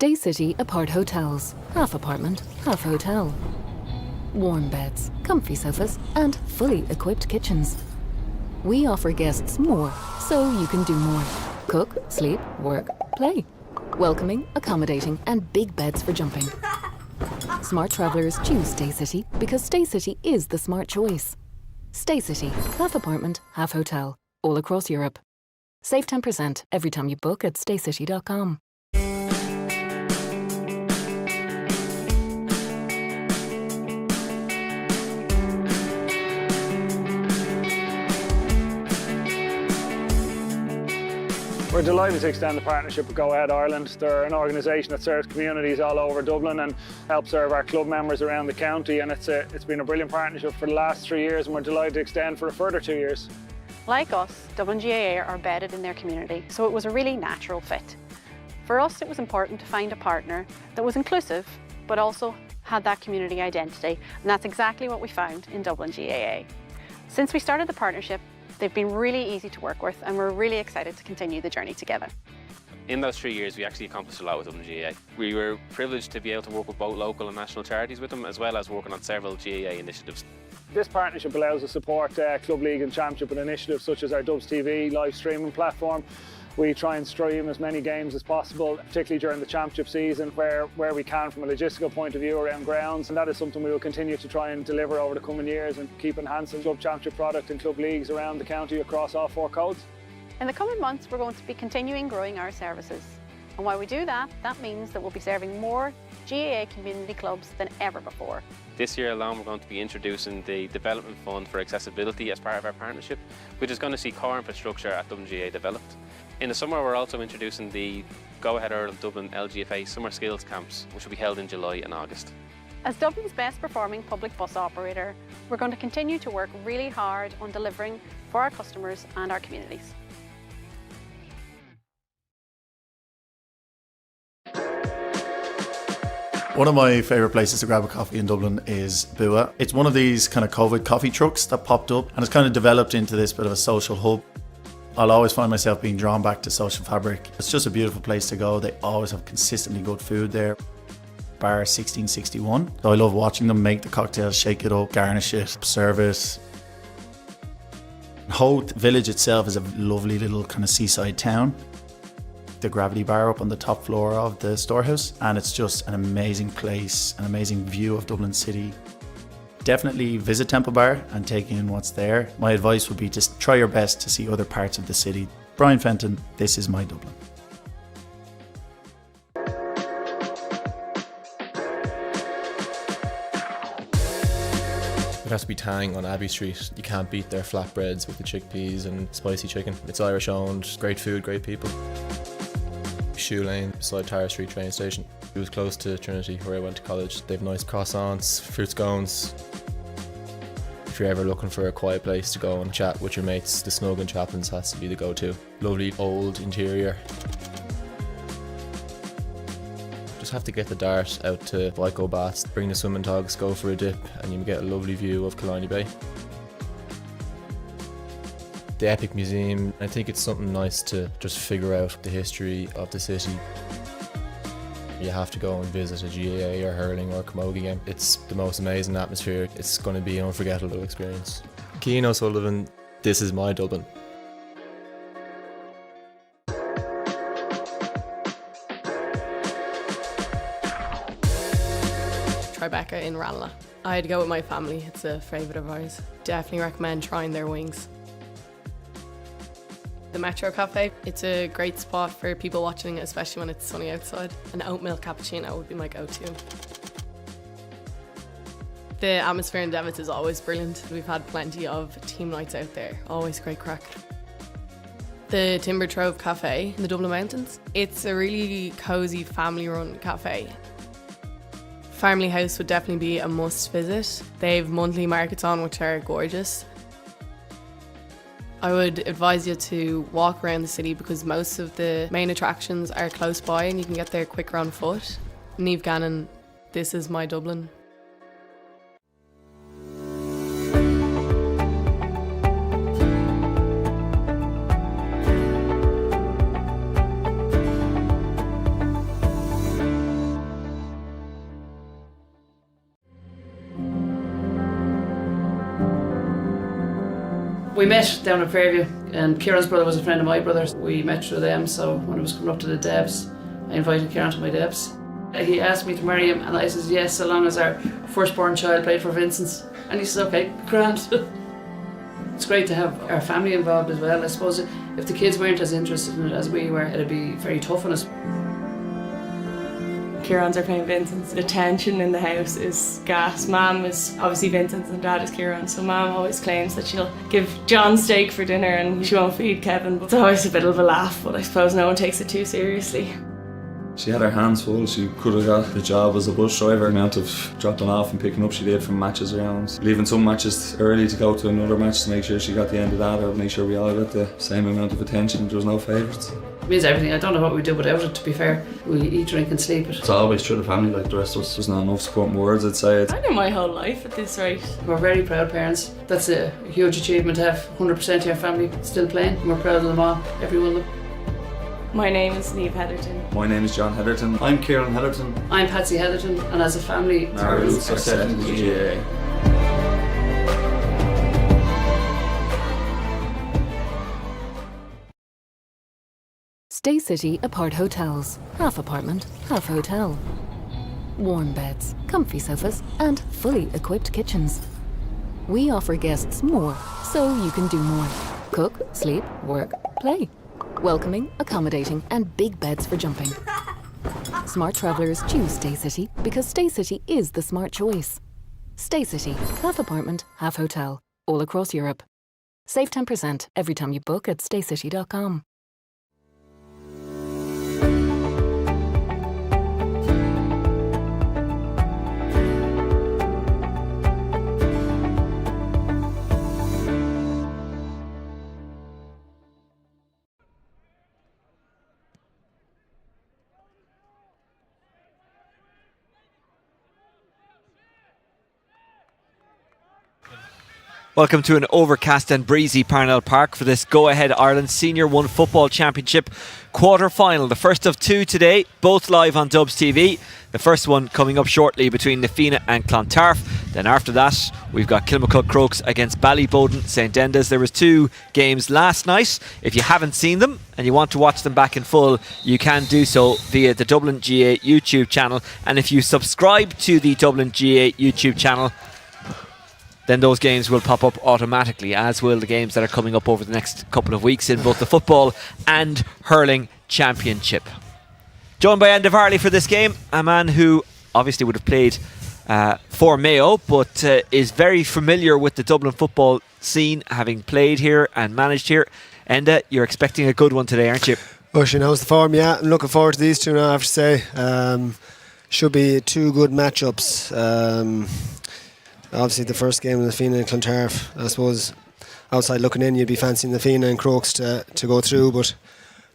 Stay City Apart Hotels. Half apartment, half hotel. Warm beds, comfy sofas, and fully equipped kitchens. We offer guests more, so you can do more. Cook, sleep, work, play. Welcoming, accommodating, and big beds for jumping. Smart travellers choose Stay City because Stay City is the smart choice. Stay City, half apartment, half hotel, all across Europe. Save 10% every time you book at staycity.com. We're delighted to extend the partnership with Go Ahead Ireland. They're an organisation that serves communities all over Dublin and helps serve our club members around the county, and it's been a brilliant partnership for the last 3 years, and we're delighted to extend for a further 2 years. Like us, Dublin GAA are embedded in their community, so it was a really natural fit. For us, it was important to find a partner that was inclusive, but also had that community identity, and that's exactly what we found in Dublin GAA. Since we started the partnership, they've been really easy to work with, and we're really excited to continue the journey together. In those 3 years, we actually accomplished a lot with Dublin GAA. We were privileged to be able to work with both local and national charities with them, as well as working on several GAA initiatives. This partnership allows us to support Club League and Championship with initiatives such as our Dubs TV live streaming platform. We try and stream as many games as possible, particularly during the championship season where we can from a logistical point of view around grounds, and that is something we will continue to try and deliver over the coming years and keep enhancing club championship product and club leagues around the county across all 4 codes. In the coming months, we're going to be continuing growing our services. And while we do that, that means that we'll be serving more GAA community clubs than ever before. This year alone, we're going to be introducing the Development Fund for Accessibility as part of our partnership, which is going to see core infrastructure at Dublin GAA developed. In the summer, we're also introducing the Go Ahead Ireland Dublin LGFA Summer Skills Camps, which will be held in July and August. As Dublin's best performing public bus operator, we're going to continue to work really hard on delivering for our customers and our communities. One of my favourite places to grab a coffee in Dublin is Bua. It's one of these kind of COVID coffee trucks that popped up, and it's kind of developed into this bit of a social hub. I'll always find myself being drawn back to social fabric. It's just a beautiful place to go. They always have consistently good food there. Bar 1661. So I love watching them make the cocktails, shake it up, garnish it, serve it. Hoth village itself is a lovely little kind of seaside town. The Gravity Bar up on the top floor of the storehouse, and it's just an amazing place, an amazing view of Dublin City. Definitely visit Temple Bar and take in what's there. My advice would be to try your best to see other parts of the city. Brian Fenton, this is my Dublin. It has to be Tang on Abbey Street. You can't beat their flatbreads with the chickpeas and spicy chicken. It's Irish owned, great food, great people. Shoe Lane beside Tara Street train station. It was close to Trinity where I went to college. They have nice croissants, fruit scones. If you're ever looking for a quiet place to go and chat with your mates, the Snug in Chaplin's has to be the go-to. Lovely old interior. Just have to get the dart out to Vico Baths, bring the swimming togs, go for a dip, and you get a lovely view of Killiney Bay. The Epic Museum, I think it's something nice to just figure out the history of the city. You have to go and visit a GAA or hurling or camogie game. It's the most amazing atmosphere. It's going to be an unforgettable experience. Cian O'Sullivan, this is my Dublin. Tribeca in Ranelagh. I had to go with my family, it's a favourite of ours. Definitely recommend trying their wings. The Metro Cafe, it's a great spot for people watching, especially when it's sunny outside. An oat milk cappuccino would be my go-to. The atmosphere in Devitt is always brilliant. We've had plenty of team nights out there, always great crack. The Timber Trove Cafe in the Dublin Mountains, it's a really cosy family-run cafe. Family House would definitely be a must visit. They have monthly markets on which are gorgeous. I would advise you to walk around the city because most of the main attractions are close by and you can get there quicker on foot. Niamh Gannon, this is my Dublin. We met down at Fairview, and Kieran's brother was a friend of my brother's. We met through them, so when I was coming up to the devs, I invited Kieran to my devs. He asked me to marry him, and I said yes, so long as our firstborn child played for Vincent's. And he said, okay, grand. It's great to have our family involved as well. I suppose if the kids weren't as interested in it as we were, it'd be very tough on us. Kieran's are playing Vincent's. The tension in the house is gas. Mum is obviously Vincent's and Dad is Kieran, so Mum always claims that she'll give John steak for dinner and she won't feed Kevin. But it's always a bit of a laugh, but I suppose no one takes it too seriously. She had her hands full. She could have got the job as a bus driver. The amount of dropping off and picking up she did from matches around. Leaving some matches early to go to another match to make sure she got the end of that, or make sure we all got the same amount of attention. There was no favourites. It means everything. I don't know what we do without it, to be fair. We eat, drink and sleep it. It's always through the family like the rest of us. There's not enough supporting words, I'd say. I know my whole life at this rate. We're very proud parents. That's a huge achievement to have 100% of your family still playing. We're proud of them all, every one of them. My name is Niamh Heatherton. My name is John Heatherton. I'm Kieran Heatherton. I'm Patsy Heatherton, and as a family, our roots are set in the GAA. Stay City Apart Hotels. Half apartment, half hotel. Warm beds, comfy sofas, and fully equipped kitchens. We offer guests more, so you can do more. Cook, sleep, work, play. Welcoming, accommodating, and big beds for jumping. Smart travellers choose Stay City because Stay City is the smart choice. Stay City, half apartment, half hotel, all across Europe. Save 10% every time you book at staycity.com. Welcome to an overcast and breezy Parnell Park for this Go Ahead Ireland Senior 1 Football Championship quarter-final. The first of two today, both live on Dubs TV. The first one coming up shortly between Fianna and Clontarf. Then after that, we've got Kilmacud Crokes against Ballyboden St Enda's. There was two games last night. If you haven't seen them and you want to watch them back in full, you can do so via the Dublin GAA YouTube channel. And if you subscribe to the Dublin GAA YouTube channel, then those games will pop up automatically, as will the games that are coming up over the next couple of weeks in both the football and hurling championship. Joined by Enda Varley for this game, a man who obviously would have played for Mayo, but is very familiar with the Dublin football scene, having played here and managed here. Enda, you're expecting a good one today, aren't you? How's the form? Yeah, I'm looking forward to these two now, I have to say. Should be two good matchups. Obviously the first game of the Fianna and Clontarf, I suppose outside looking in you'd be fancying the Fianna and Crokes to go through, but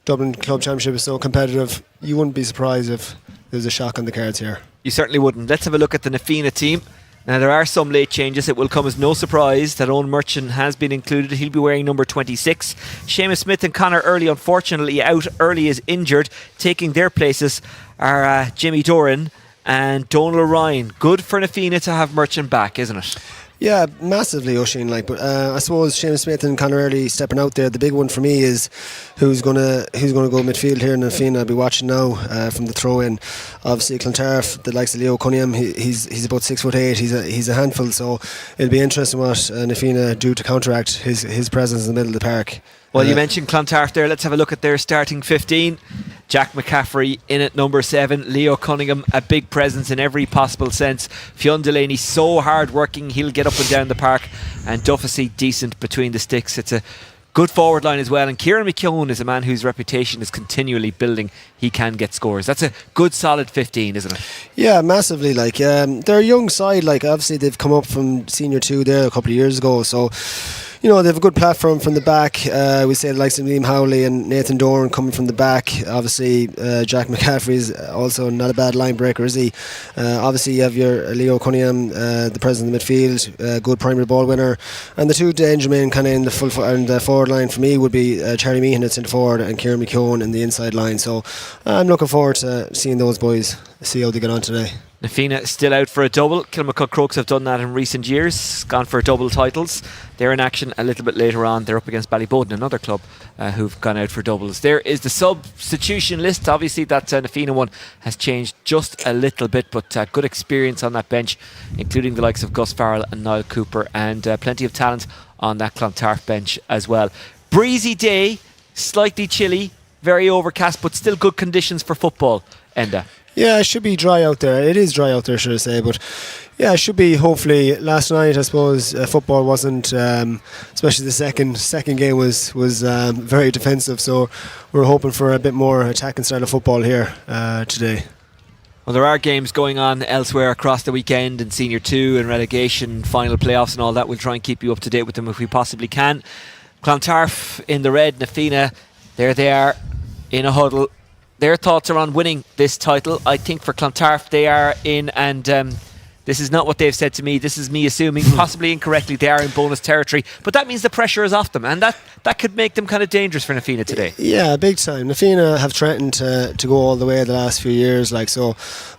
Dublin Club Championship is so competitive, you wouldn't be surprised if there's a shock on the cards here. You certainly wouldn't. Let's have a look at the Fianna team. Now there are some late changes. It will come as no surprise that Owen Merchant has been included. He'll be wearing number 26. Seamus Smith and Conor Early unfortunately out. Early is injured. Taking their places are Jimmy Doran and Donal Ryan. Good for Fianna to have Merchant back, isn't it? Yeah, massively, Oisin. But I suppose Seamus Smith and Conor Early stepping out there. The big one for me is who's gonna go midfield here in Fianna. I'll be watching now from the throw in. Obviously Clontarf, the likes of Leo Cunningham, he's about 6'8". He's a handful. So it'll be interesting what Fianna do to counteract his presence in the middle of the park. Well, you mentioned Clontarf there. Let's have a look at their starting 15. Jack McCaffrey in at number 7. Leo Cunningham, a big presence in every possible sense. Fionn Delaney, so hard working, he'll get up and down the park. And Duffy, decent between the sticks. It's a good forward line as well. And Kieran McKeown is a man whose reputation is continually building. He can get scores. That's a good solid 15, isn't it? Yeah, massively. They're a young side. Obviously they've come up from Senior 2 there a couple of years ago. So they have a good platform from the back. We say the likes of Liam Howley and Nathan Doran coming from the back. Obviously, Jack McCaffrey is also not a bad line breaker, is he? Obviously, you have your Leo Cunningham, the president of the midfield, good primary ball winner. And the two danger men kind of in the forward line for me would be Charlie Meehan at centre forward and Kieran McKeown in the inside line. So I'm looking forward to seeing those boys see how they get on today. Na Fianna still out for a double. Kilmacud Crokes have done that in recent years, gone for double titles. They're in action a little bit later on. They're up against Ballyboden, another club who've gone out for doubles. There is the substitution list. Obviously that Na Fianna one has changed just a little bit, but good experience on that bench, including the likes of Gus Farrell and Niall Cooper, and plenty of talent on that Clontarf bench as well. Breezy day, slightly chilly, very overcast, but still good conditions for football. Enda. Yeah, it should be dry out there. It is dry out there, should I say, but yeah, it should be. Hopefully, last night I suppose football wasn't, especially the second game was very defensive. So we're hoping for a bit more attacking style of football here today. Well, there are games going on elsewhere across the weekend in Senior 2 and relegation, final playoffs and all that. We'll try and keep you up to date with them if we possibly can. Clontarf in the red, Na Fianna, there they are in a huddle. Their thoughts are on winning this title. I think for Clontarf they are in, and this is not what they've said to me, this is me assuming, possibly incorrectly, they are in bonus territory, but that means the pressure is off them, and that could make them kind of dangerous for Na Fianna today. Yeah, big time. Na Fianna have threatened to go all the way the last few years, so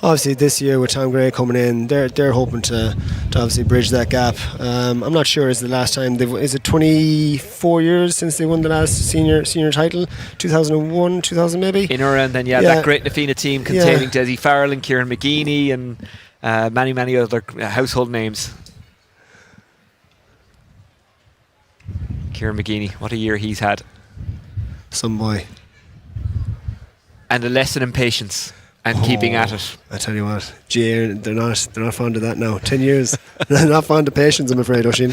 obviously this year with Tom Gray coming in, they're hoping to obviously bridge that gap. I'm not sure is the last time is it 24 years since they won the last senior title, 2001, 2000 maybe, in or around then. That great Na Fianna team containing Desi Farrell and Kieran McGeeney and many other household names. Kieran McGeeney, what a year he's had. Some boy. And a lesson in patience and keeping at it. I tell you what, GA, they're not fond of that now. 10 years, they're not fond of patience, I'm afraid, Oisín.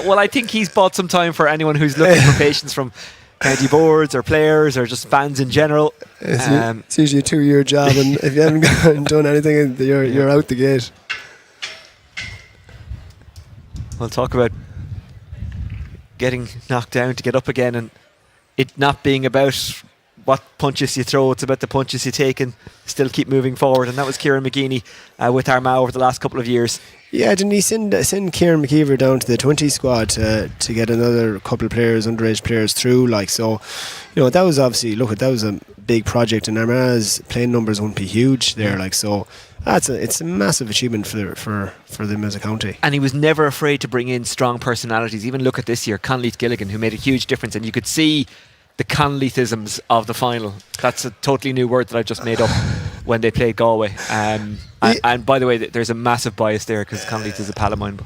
Well, I think he's bought some time for anyone who's looking for patience from county boards or players or just fans in general. It's usually a 2-year job, and if you haven't done anything, you're out the gate. We'll talk about getting knocked down to get up again, and it not being about what punches you throw, it's about the punches you take and still keep moving forward. And that was Kieran McGeeney with Armagh over the last couple of years. Yeah, didn't he send Kieran McKeever down to the 20 squad to get another couple of players, underage players through? So, that was obviously, that was a big project, and Armagh's playing numbers wouldn't be huge there. So it's a massive achievement for them as a county. And he was never afraid to bring in strong personalities. Even look at this year, Conleith Gilligan, who made a huge difference, and you could see the Conleithisms of the final. That's a totally new word that I've just made up when they played Galway. And by the way, there's a massive bias there because Conleith is a pal of mine.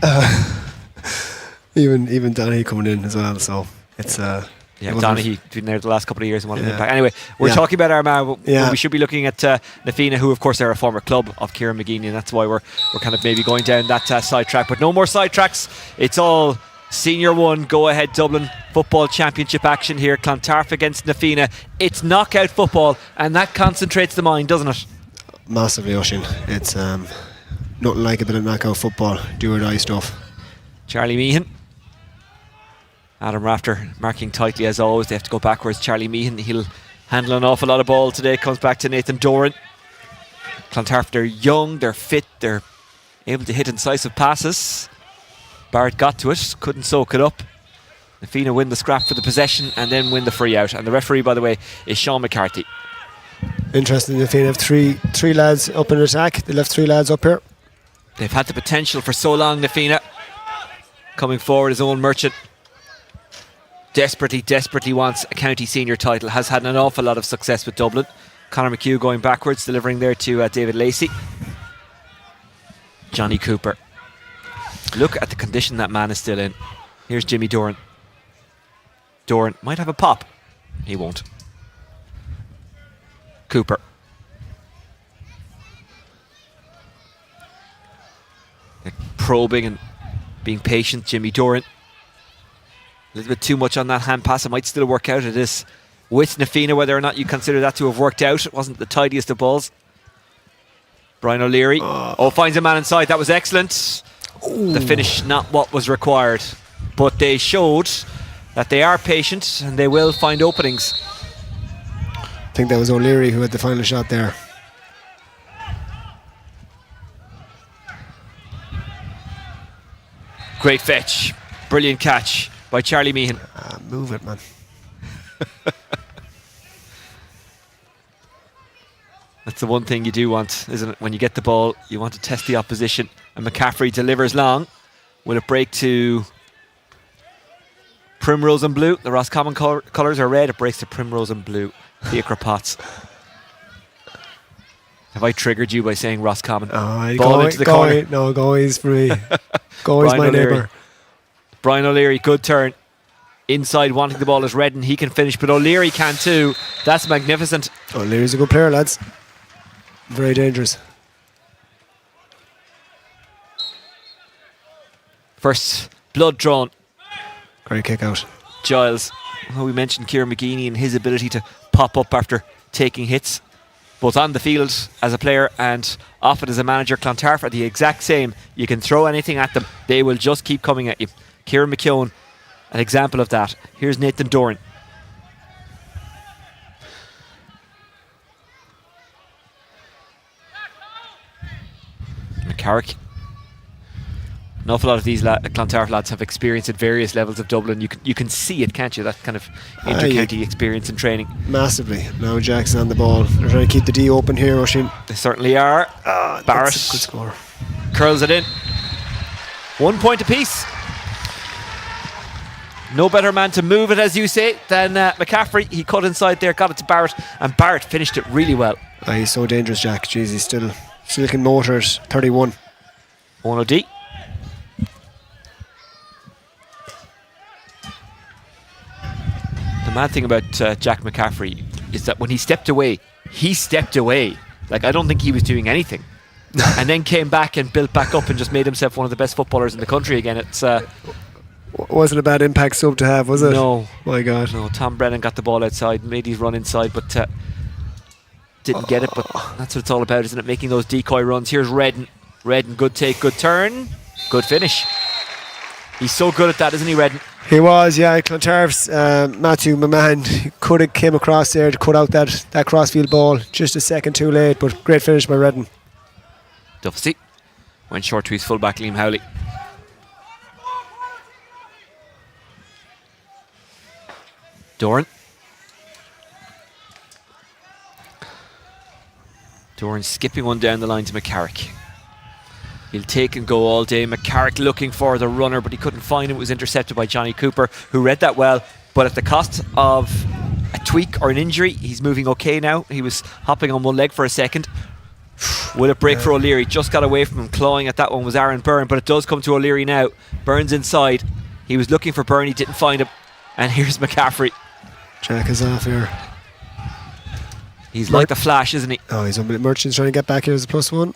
Even Donaghy coming in as well, so it's Donaghy been there the last couple of years and what an impact. Anyway, we're talking about Armagh. We should be looking at Na Fianna, who of course are a former club of Kieran McGeeney, and that's why we're kind of maybe going down that sidetrack. But no more sidetracks. It's all Senior 1 Go Ahead Dublin Football Championship action here. Clontarf against Na Fianna. It's knockout football, and that concentrates the mind, doesn't it? Massively, Oisín. It's nothing like a bit of knockout football, do or die stuff. Charlie Meehan, Adam Rafter marking tightly as always. They have to go backwards. Charlie Meehan, he'll handle an awful lot of ball today. Comes back to Nathan Doran. Clontarf, they're young, they're fit, they're able to hit incisive passes. Barrett got to it, couldn't soak it up. Na Fianna win the scrap for the possession and then win the free out. And the referee, by the way, is Sean McCarthy. Interesting. Na Fianna have three lads up in attack. They left 3 lads up here. They've had the potential for so long. Na Fianna coming forward, his own Merchant desperately wants a county senior title. Has had an awful lot of success with Dublin. Conor McHugh going backwards, delivering there to David Lacey. Johnny Cooper. Look at the condition that man is still in. Here's Jimmy Doran. Doran might have a pop. He won't. Cooper. They're probing and being patient. Jimmy Doran. A little bit too much on that hand pass. It might still work out. It is with Na Fianna, whether or not you consider that to have worked out. It wasn't the tidiest of balls. Brian O'Leary. Finds a man inside. That was excellent. Ooh. The finish not what was required, but they showed that they are patient and they will find openings. I think that was O'Leary who had the final shot there. Great fetch, brilliant catch by Charlie Meehan. Move it, man. That's the one thing you do want, isn't it? When you get the ball, you want to test the opposition. And McCaffrey delivers long. Will it break to primrose and blue? The Roscommon colours are red. It breaks to primrose and blue. The Ichra Potts. Have I triggered you by saying Roscommon? Ball into the corner. No, Goey's for me. Goey's my neighbour. Brian O'Leary, good turn. Inside, wanting the ball is Redden. He can finish, but O'Leary can too. That's magnificent. O'Leary's a good player, lads. Very dangerous. First blood drawn. Great kick out. Giles. Oh, we mentioned Kieran McGeeney and his ability to pop up after taking hits, both on the field as a player and off it as a manager. Clontarf are the exact same. You can throw anything at them, they will just keep coming at you. Kieran McKeown, an example of that. Here's Nathan Doran. McCarrick. An awful lot of these Clontarf lads have experience at various levels of Dublin. You can see it, can't you? That kind of inter-county experience and training. Massively. Now Jackson on the ball. They're trying to keep the D open here, Oisin. They certainly are. Barrett That's a good score. Curls it in. 1 point apiece. No better man to move it, as you say, than McCaffrey. He cut inside there, got it to Barrett, and Barrett finished it really well. He's so dangerous, Jack. Jeez, he's still can motor at 31. 1-0D. The mad thing about Jack McCaffrey is that when he stepped away. Like, I don't think he was doing anything. And then came back and built back up and just made himself one of the best footballers in the country again. It's wasn't a bad impact sub to have, was it? No. My God. No, Tom Brennan got the ball outside, made his run inside, but didn't get it. But that's what it's all about, isn't it? Making those decoy runs. Here's Redden. Redden, good take, good turn, good finish. He's so good at that, isn't he, Redden? He was, yeah. Clontarf's Matthew Maman could have came across there to cut out that crossfield ball just a second too late, but great finish by Redden. Duffy went short to his fullback Liam Howley. Doran skipping one down the line to McCarrick. He'll take and go all day. McCarrick looking for the runner, but he couldn't find him. It was intercepted by Johnny Cooper, who read that well, but at the cost of a tweak or an injury. He's moving okay now. He was hopping on one leg for a second. Will it break for O'Leary? Just got away from him. Clawing at that one was Aaron Byrne, but it does come to O'Leary now. Burns inside. He was looking for Byrne, he didn't find him. And here's McCaffrey. Jack is off here. He's like the Flash, isn't he? Oh, he's on. Merchant's trying to get back here as a +1.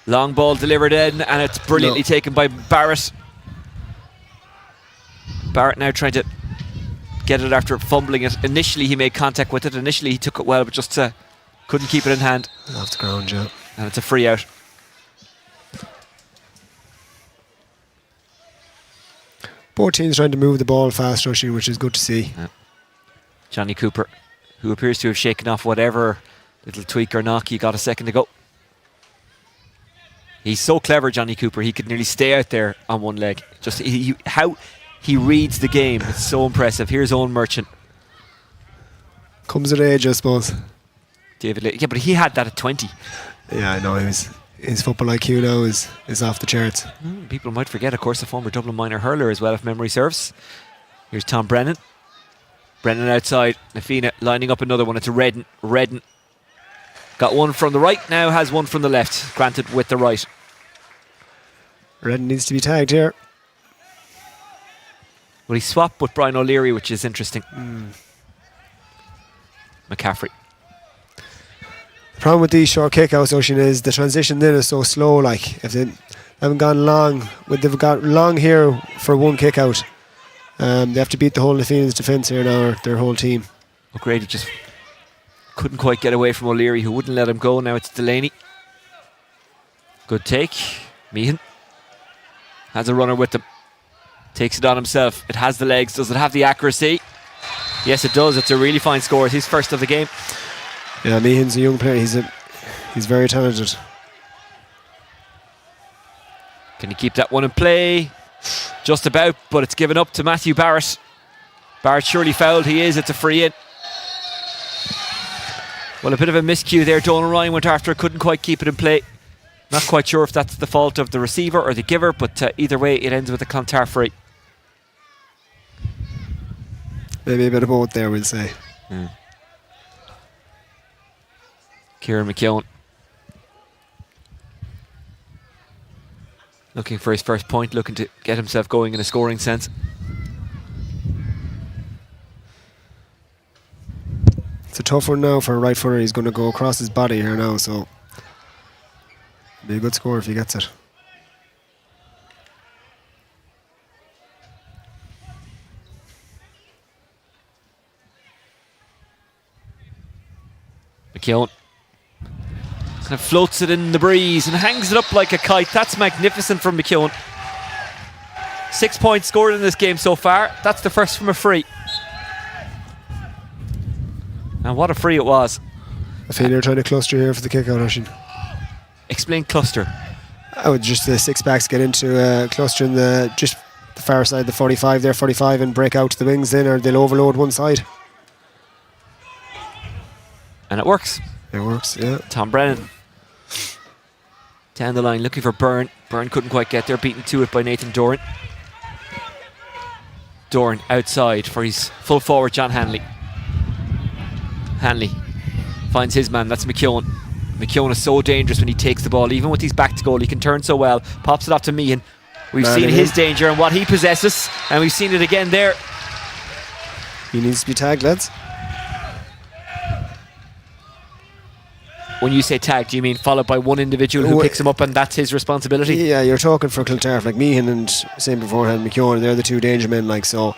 Long ball delivered in, and it's brilliantly taken by Barrett. Barrett now trying to get it after fumbling it. Initially he made contact with it. Initially he took it well, but just couldn't keep it in hand. Off the ground, yeah. And it's a free out. Both teams trying to move the ball fast, rushing, which is good to see. Yeah. Johnny Cooper, who appears to have shaken off whatever little tweak or knock he got a second ago. He's so clever, Johnny Cooper. He could nearly stay out there on one leg. Just how he reads the game. It's so impressive. Here's Owen Merchant. Comes at age, I suppose. David Lee. Yeah, but he had that at 20. Yeah, I know. His football IQ now is off the charts. People might forget, of course, the former Dublin minor hurler as well, if memory serves. Here's Tom Brennan. Brennan outside. Nafina lining up another one. It's a Redden. Redden got one from the right, now has one from the left. Granted with the right. Redden needs to be tagged here. Well, he swapped with Brian O'Leary, which is interesting. McCaffrey. The problem with these short kickouts, Ocean, is the transition then is so slow. Like, if they haven't gone long, they've got long here for one kick out. They have to beat the whole Nafina's defence here now, or their whole team. O'Grady just couldn't quite get away from O'Leary, who wouldn't let him go. Now it's Delaney. Good take. Meehan has a runner with him. Takes it on himself. It has the legs. Does it have the accuracy? Yes, it does. It's a really fine score. It's his first of the game. Yeah, Meehan's a young player. He's very talented. Can he keep that one in play? Just about, but it's given up to Matthew Barrett. Barrett surely fouled. He is. It's a free in. Well, a bit of a miscue there. Donal Ryan went after it, couldn't quite keep it in play. Not quite sure if that's the fault of the receiver or the giver, but either way, it ends with a Clontarf free. Maybe a bit of both there, we'll say. Kieran McKeown looking for his first point, looking to get himself going in a scoring sense. It's a tough one now for a right footer. He's going to go across his body here now, so be a good score if he gets it. McKeown kind of floats it in the breeze and hangs it up like a kite. That's magnificent from McKeown. 6 points scored in this game so far. That's the first from a free. And what a free it was. I feel you're trying to cluster here for the kick out, Oisin. Explain cluster. I would just the six backs get into cluster in the just the far side, the 45 there, 45, and break out to the wings then, or they'll overload one side. And it works. It works, yeah. Tom Brennan down the line looking for Byrne. Byrne couldn't quite get there, beaten to it by Nathan Doran. Doran outside for his full forward John Hanley. Hanley finds his man, that's McKeown. McKeown is so dangerous when he takes the ball, even with his back to goal. He can turn so well. Pops it off to Meehan. We've seen his danger and what he possesses, and we've seen it again there. He needs to be tagged, lads. When you say tag, do you mean followed by one individual who picks him up and that's his responsibility? Yeah, you're talking for Clontarf, like Meehan and same beforehand, McKeown, they're the two danger men, like, so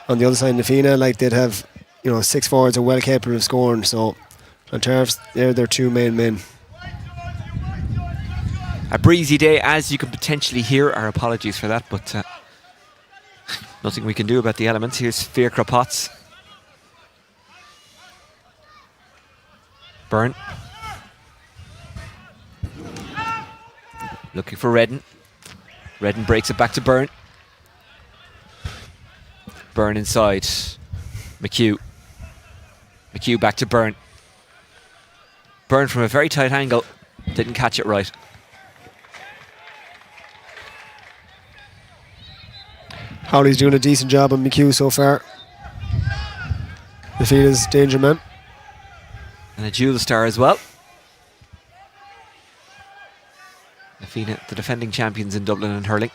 on the other side in the Fianna, like, they'd have, you know, 6 forwards are well capable of scoring, so Clontarf's, they're their two main men. A breezy day, as you can potentially hear. Our apologies for that, but nothing we can do about the elements. Here's Fiacre Potts. Byrne. Looking for Redden. Redden breaks it back to Byrne. Byrne inside. McHugh. McHugh back to Byrne. Byrne from a very tight angle. Didn't catch it right. Howley's doing a decent job on McHugh so far. The Fianna's danger man. And a dual star as well. Fianna, the defending champions in Dublin and hurling.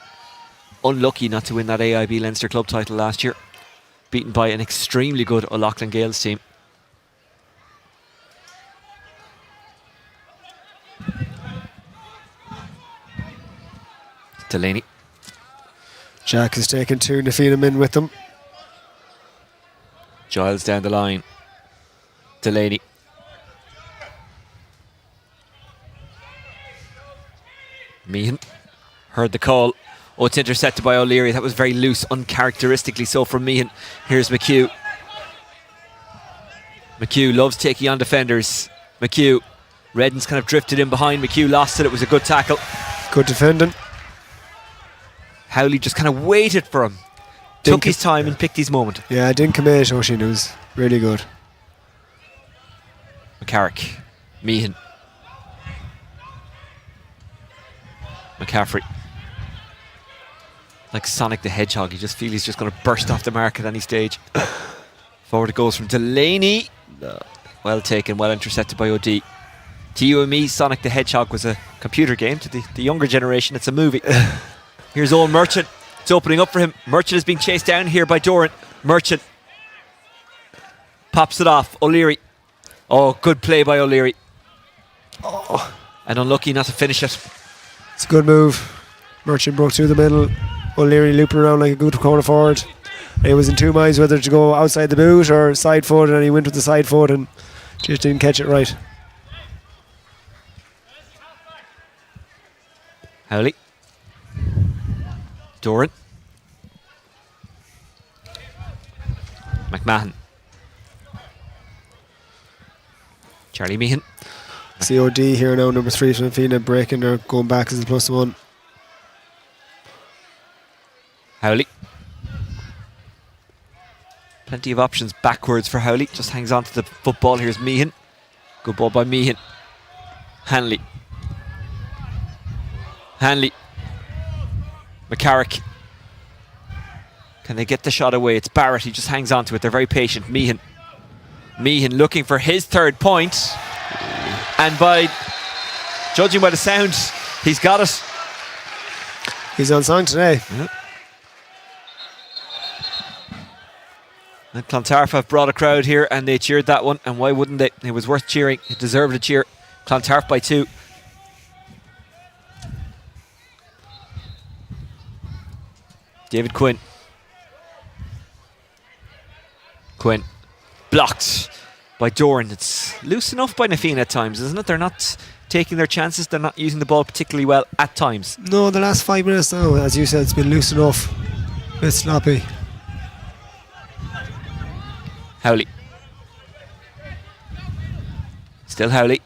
Unlucky not to win that AIB Leinster club title last year. Beaten by an extremely good O'Loughlin Gales team. Delaney. Jack has taken two Fianna men with them. Giles down the line. Delaney. Meehan heard the call. Oh, it's intercepted by O'Leary. That was very loose, uncharacteristically so from Meehan. Here's McHugh. McHugh loves taking on defenders. McHugh. Redden's kind of drifted in behind. McHugh lost it. It was a good tackle. Good defending. Howley just kind of waited for him. Took his time and picked his moment. Yeah, I didn't commit, Oisin. It was really good. McCarrick. Meehan. McCaffrey. Like Sonic the Hedgehog, you just feel he's just going to burst off the mark at any stage. Forward it goes from Delaney. No. Well taken, well intercepted by OD. To you and me, Sonic the Hedgehog was a computer game. To the younger generation, it's a movie. Here's Owen Merchant. It's opening up for him. Merchant is being chased down here by Doran. Merchant pops it off. O'Leary. Oh, good play by O'Leary. Oh. And unlucky not to finish it. It's a good move. Merchant broke through the middle. O'Leary looping around like a good corner forward. He was in two minds whether to go outside the boot or side foot, and he went with the side foot and just didn't catch it right. Howley. Doran. McMahon. Charlie Meehan. COD here now, number 3 from Fianna, breaking or going back as a +1. Howley. Plenty of options backwards for Howley. Just hangs on to the football. Here's Meehan. Good ball by Meehan. Hanley. McCarrick. Can they get the shot away? It's Barrett. He just hangs on to it. They're very patient. Meehan looking for his third point. And judging by the sound, he's got it. He's on song today. Yep. And Clontarf have brought a crowd here and they cheered that one. And why wouldn't they? It was worth cheering. It deserved a cheer. Clontarf by 2. David Quinn. Blocked by Doran. It's loose enough by Na Fianna at times, isn't it? They're not taking their chances. They're not using the ball particularly well at times. No, the last 5 minutes now, as you said, it's been loose enough. A bit sloppy. Howley. Still Howley.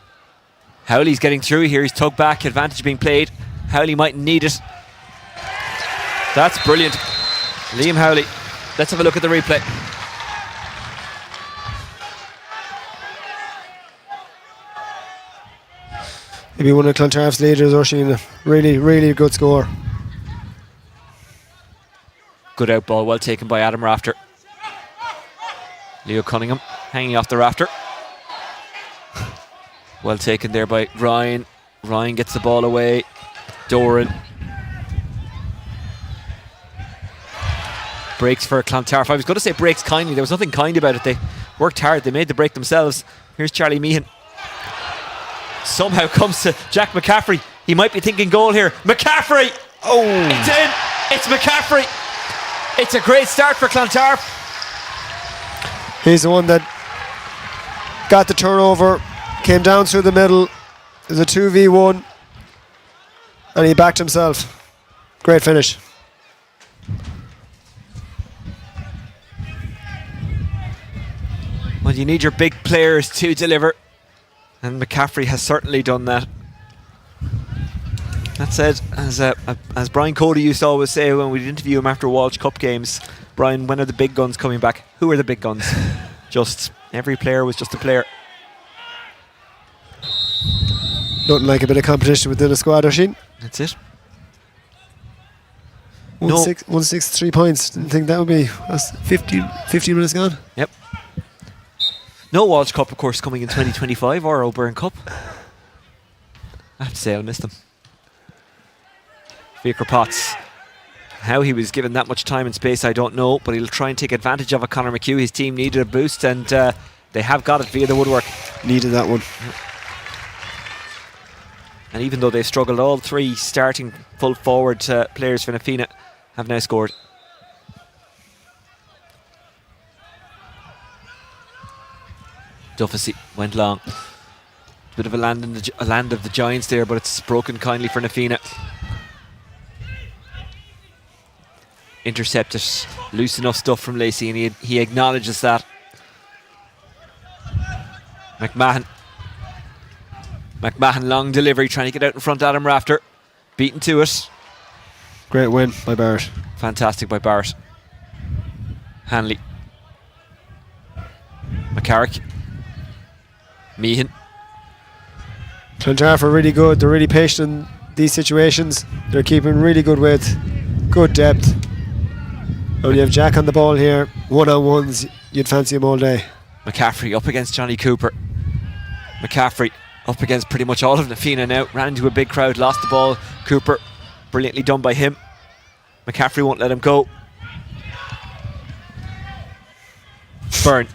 Howley's getting through here. He's tugged back. Advantage being played. Howley might need it. That's brilliant. Liam Howley. Let's have a look at the replay. Maybe one of Clontarf's leaders, Oisin. Really, really good score. Good out ball, well taken by Adam Rafter. Leo Cunningham hanging off the rafter. Well taken there by Ryan. Ryan gets the ball away. Doran. Breaks for Clontarf. I was going to say breaks kindly. There was nothing kind about it. They worked hard. They made the break themselves. Here's Charlie Meehan. Somehow comes to Jack McCaffrey. He might be thinking goal here. McCaffrey! Oh! It's in! It's McCaffrey! It's a great start for Clontarf. He's the one that got the turnover, came down through the middle. There's a 2v1 and he backed himself. Great finish. Well, you need your big players to deliver, and McCaffrey has certainly done that. That said, as Brian Cody used to always say when we'd interview him after Walsh Cup games, Brian, when are the big guns coming back? Who are the big guns? Just every player was just a player. Nothing like a bit of competition within a squad, Oisin. That's it. 1-6, 3 points. Didn't think that would be 15 minutes gone. Yep. No Walsh Cup, of course, coming in 2025 or O'Byrne Cup. I have to say, I'll miss them. Vicar Potts. How he was given that much time and space, I don't know, but he'll try and take advantage of it. Conor McHugh, his team needed a boost, and they have got it via the woodwork. Needed that one. And even though they've struggled, all 3 starting full forward players for Na Fianna have now scored. Duffy went long. Bit of a land of the Giants there, but it's broken kindly for Na Fianna. Intercepted. Loose enough stuff from Lacey, and he acknowledges that. McMahon, long delivery, trying to get out in front of Adam Rafter. Beaten to it. Great win by Barrett. Fantastic by Barrett. Hanley. McCarrick. Meehan. Clontarf are really good. They're really patient in these situations. They're keeping really good width, good depth. When you have Jack on the ball here, one-on-ones, you'd fancy him all day. McCaffrey up against Johnny Cooper. McCaffrey up against pretty much all of Na Fianna now. Ran into a big crowd, lost the ball. Cooper, brilliantly done by him. McCaffrey won't let him go. Byrne.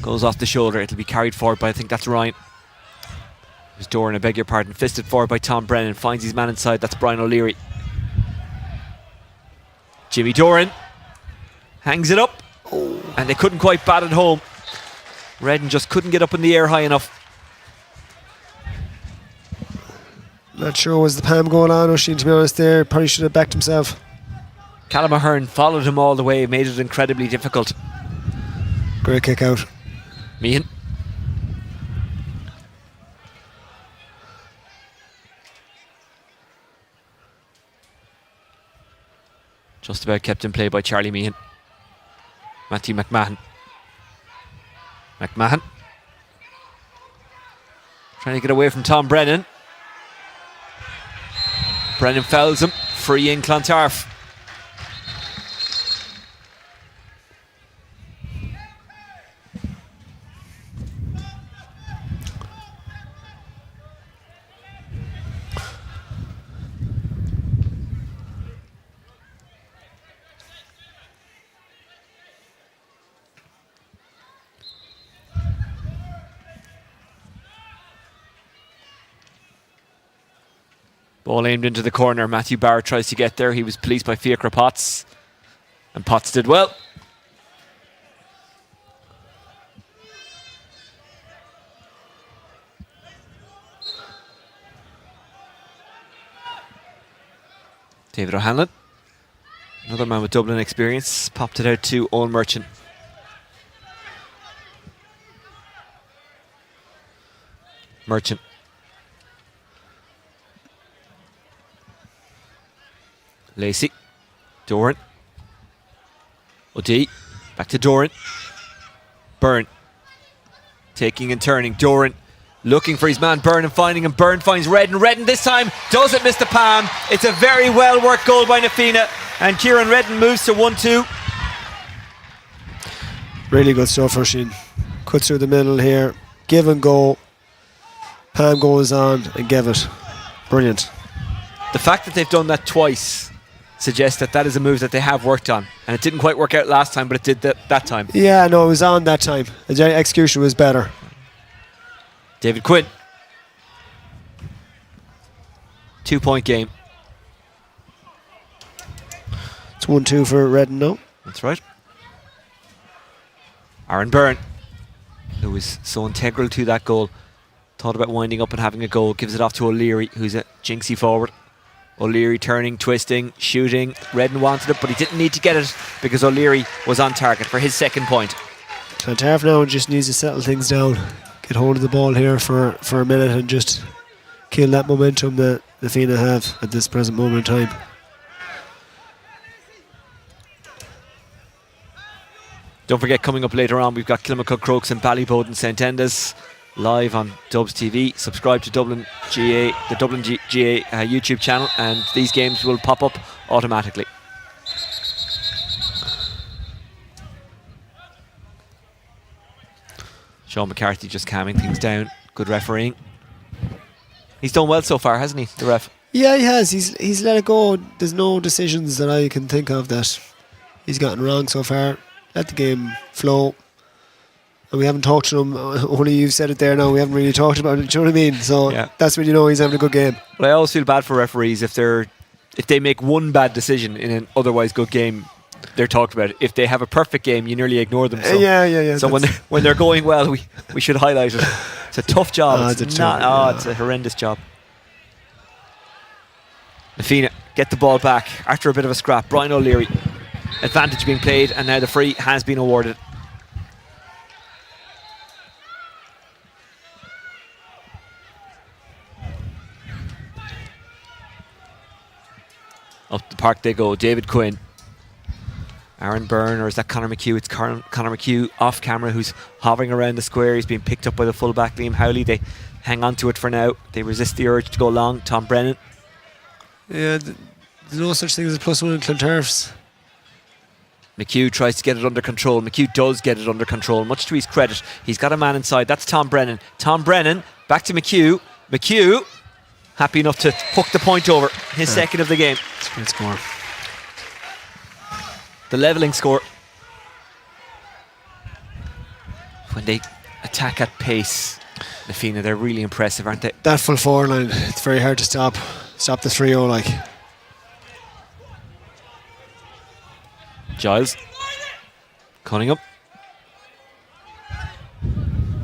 Goes off the shoulder. It'll be carried forward by, I think that's Ryan. There's Doran, I beg your pardon. Fisted forward by Tom Brennan. Finds his man inside. That's Brian O'Leary. Jimmy Doran hangs it up. And they couldn't quite bat it home. Redden just couldn't get up in the air high enough. Not sure was the palm going on, Oisin, to be honest there. Probably should have backed himself. Callum Ahern followed him all the way, made it incredibly difficult. Great kick out. Meehan. Just about kept in play by Charlie Meehan. Matthew McMahon. McMahon trying to get away from Tom Brennan. Brennan fouls him. Free in Clontarf. Ball aimed into the corner. Matthew Barrett tries to get there. He was policed by Fiacre Potts. And Potts did well. David O'Hanlon, another man with Dublin experience, popped it out to Owen Merchant. Merchant. Lacey. Doran. O'D. Back to Doran. Byrne. Taking and turning. Doran looking for his man Byrne and finding him. Byrne finds Redden. Redden this time doesn't miss the palm. It's a very well worked goal by Fianna. And Kieran Redden moves to 1-2. Really good stuff, Roisin. Cuts through the middle here. Give and go. Palm goes on and give it. Brilliant. The fact that they've done that twice suggests that that is a move that they have worked on. And it didn't quite work out last time, but it did that time. Yeah, no, it was on that time. The execution was better. David Quinn. 2-point game. It's 1-2 for Redden now. That's right. Aaron Byrne, who was so integral to that goal, thought about winding up and having a goal, gives it off to O'Leary, who's a jinxie forward. O'Leary turning, twisting, shooting. Redden wanted it, but he didn't need to get it because O'Leary was on target for his second point. Clontarf now just needs to settle things down. Get hold of the ball here for a minute and just kill that momentum that the Fianna have at this present moment in time. Don't forget, coming up later on, we've got Kilmacud Crokes and Ballyboden St Enda's live on Dubs TV. Subscribe to Dublin GA, the Dublin GA YouTube channel, and these games will pop up automatically. Sean McCarthy just calming things down. Good refereeing. He's done well so far, hasn't he, the ref? Yeah, he has. He's let it go. There's no decisions that I can think of that he's gotten wrong so far. Let the game flow. And we haven't talked to him. Only you've said it there now. We haven't really talked about it. Do you know what I mean? So yeah, that's when you know he's having a good game. But I always feel bad for referees if they make one bad decision in an otherwise good game. They're talked about it. If they have a perfect game, you nearly ignore them. So, yeah. So when they're going well, we should highlight it. It's a tough job. It's a horrendous job. Fianna get the ball back after a bit of a scrap. Brian O'Leary, advantage being played, and now the free has been awarded. Up the park they go. David Quinn. Aaron Byrne, or is that Conor McHugh? It's Conor McHugh off camera, who's hovering around the square. He's being picked up by the fullback Liam Howley. They hang on to it for now. They resist the urge to go long. Tom Brennan. Yeah, there's no such thing as a +1 in Clontarf's. McHugh tries to get it under control. McHugh does get it under control, much to his credit. He's got a man inside. That's Tom Brennan. Tom Brennan back to McHugh. McHugh happy enough to hook the point over. His second of the game. It's a great score. The levelling score. When they attack at pace, Fianna, they're really impressive, aren't they? That full forward line, it's very hard to stop the 3-0 like. Giles. Cunningham.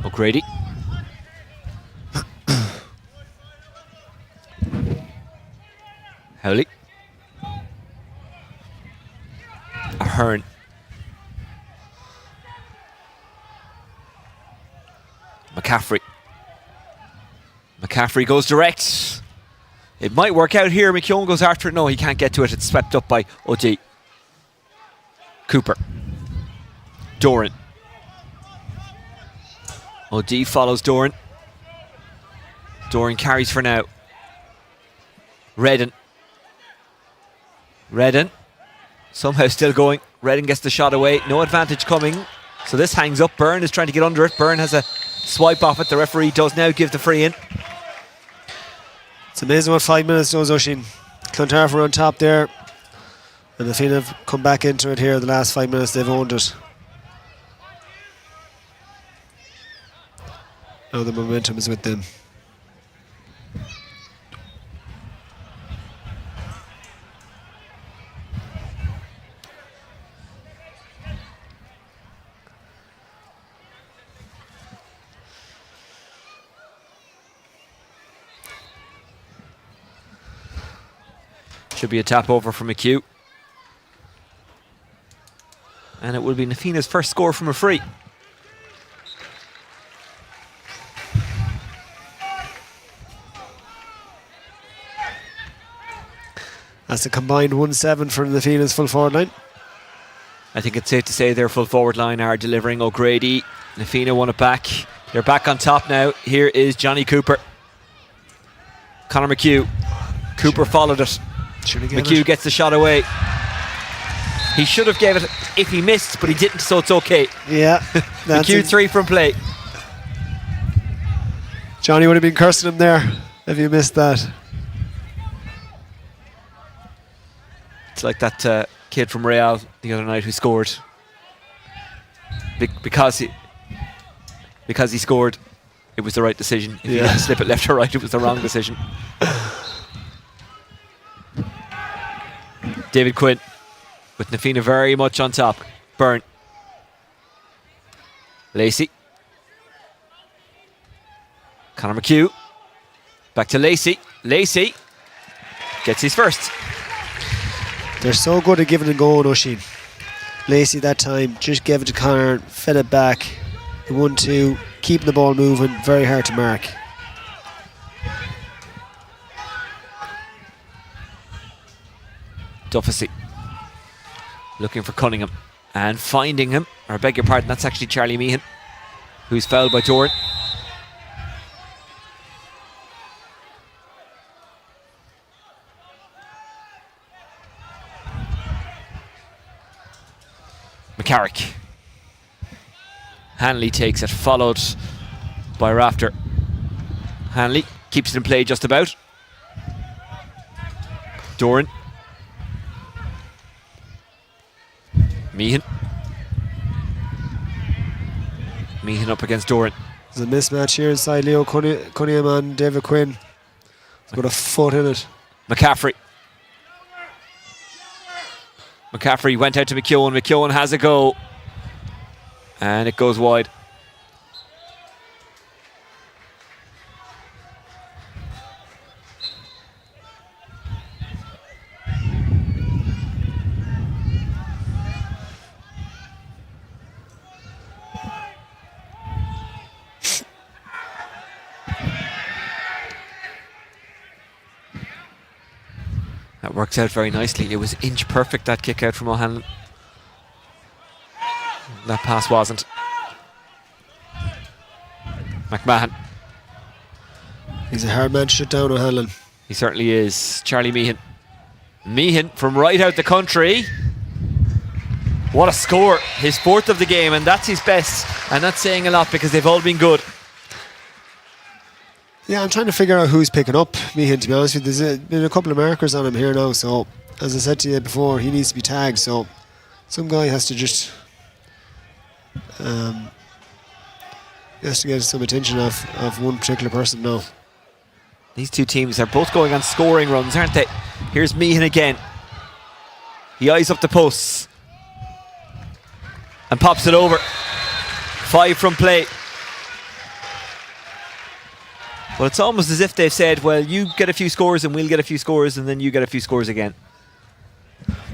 O'Grady. Howley. Ahern. McCaffrey. McCaffrey goes direct. It might work out here. McKeown goes after it. No, he can't get to it. It's swept up by O'D. Cooper. Doran. O'D follows Doran. Doran carries for now. Redden. Redden. Somehow still going. Redden gets the shot away. No advantage coming. So this hangs up. Byrne is trying to get under it. Byrne has a swipe off it. The referee does now give the free in. It's amazing what 5 minutes does, Oisín. Clontarf were on top there. And the Fianna have come back into it here. The last 5 minutes they've owned it. Now the momentum is with them. Should be a tap over from McHugh. And it will be Nafina's first score from a free. That's a combined 1-7 for Nafina's full forward line. I think it's safe to say their full forward line are delivering. O'Grady, Nafina won it back. They're back on top now. Here is Johnny Cooper. Conor McHugh. Cooper followed it. McHugh gets the shot away. He should have gave it if he missed, but he didn't, so it's okay. Yeah. McHugh 3 from play. Johnny would have been cursing him there if you missed that. It's like that kid from Real the other night who scored. Because he scored, it was the right decision. If he didn't slip it left or right, it was the wrong decision. David Quinn with Nafina very much on top. Byrne. Lacey. Conor McHugh. Back to Lacey. Lacey gets his first. They're so good at giving it a go, Oisín. Lacey that time just gave it to Conor, fed it back. The 1-2, keeping the ball moving, very hard to mark. Duffy looking for Cunningham and finding him, or I beg your pardon, that's actually Charlie Meehan, who's fouled by Doran. McCarrick. Hanley takes it, followed by Rafter. Hanley keeps it in play just about. Doran. Meehan. Meehan up against Doran. There's a mismatch here inside Leo Cunningham and David Quinn. He's got a foot in it. McCaffrey. McCaffrey went out to McKeown. McKeown has a go. And it goes wide. That works out very nicely. It was inch perfect, that kick out from O'Hanlon. That pass wasn't. McMahon. He's a hard man to shut down, O'Hanlon. He certainly is. Charlie Meehan. Meehan from right out the country. What a score. His fourth of the game, and that's his best. And that's saying a lot because they've all been good. Yeah, I'm trying to figure out who's picking up Meehan, to be honest with you. There's been a couple of markers on him here now, so as I said to you before, he needs to be tagged, so some guy has to just he has to get some attention of one particular person now. These two teams are both going on scoring runs, aren't they? Here's Meehan again. He eyes up the posts and pops it over. 5 from play. Well, it's almost as if they've said, well, you get a few scores and we'll get a few scores and then you get a few scores again.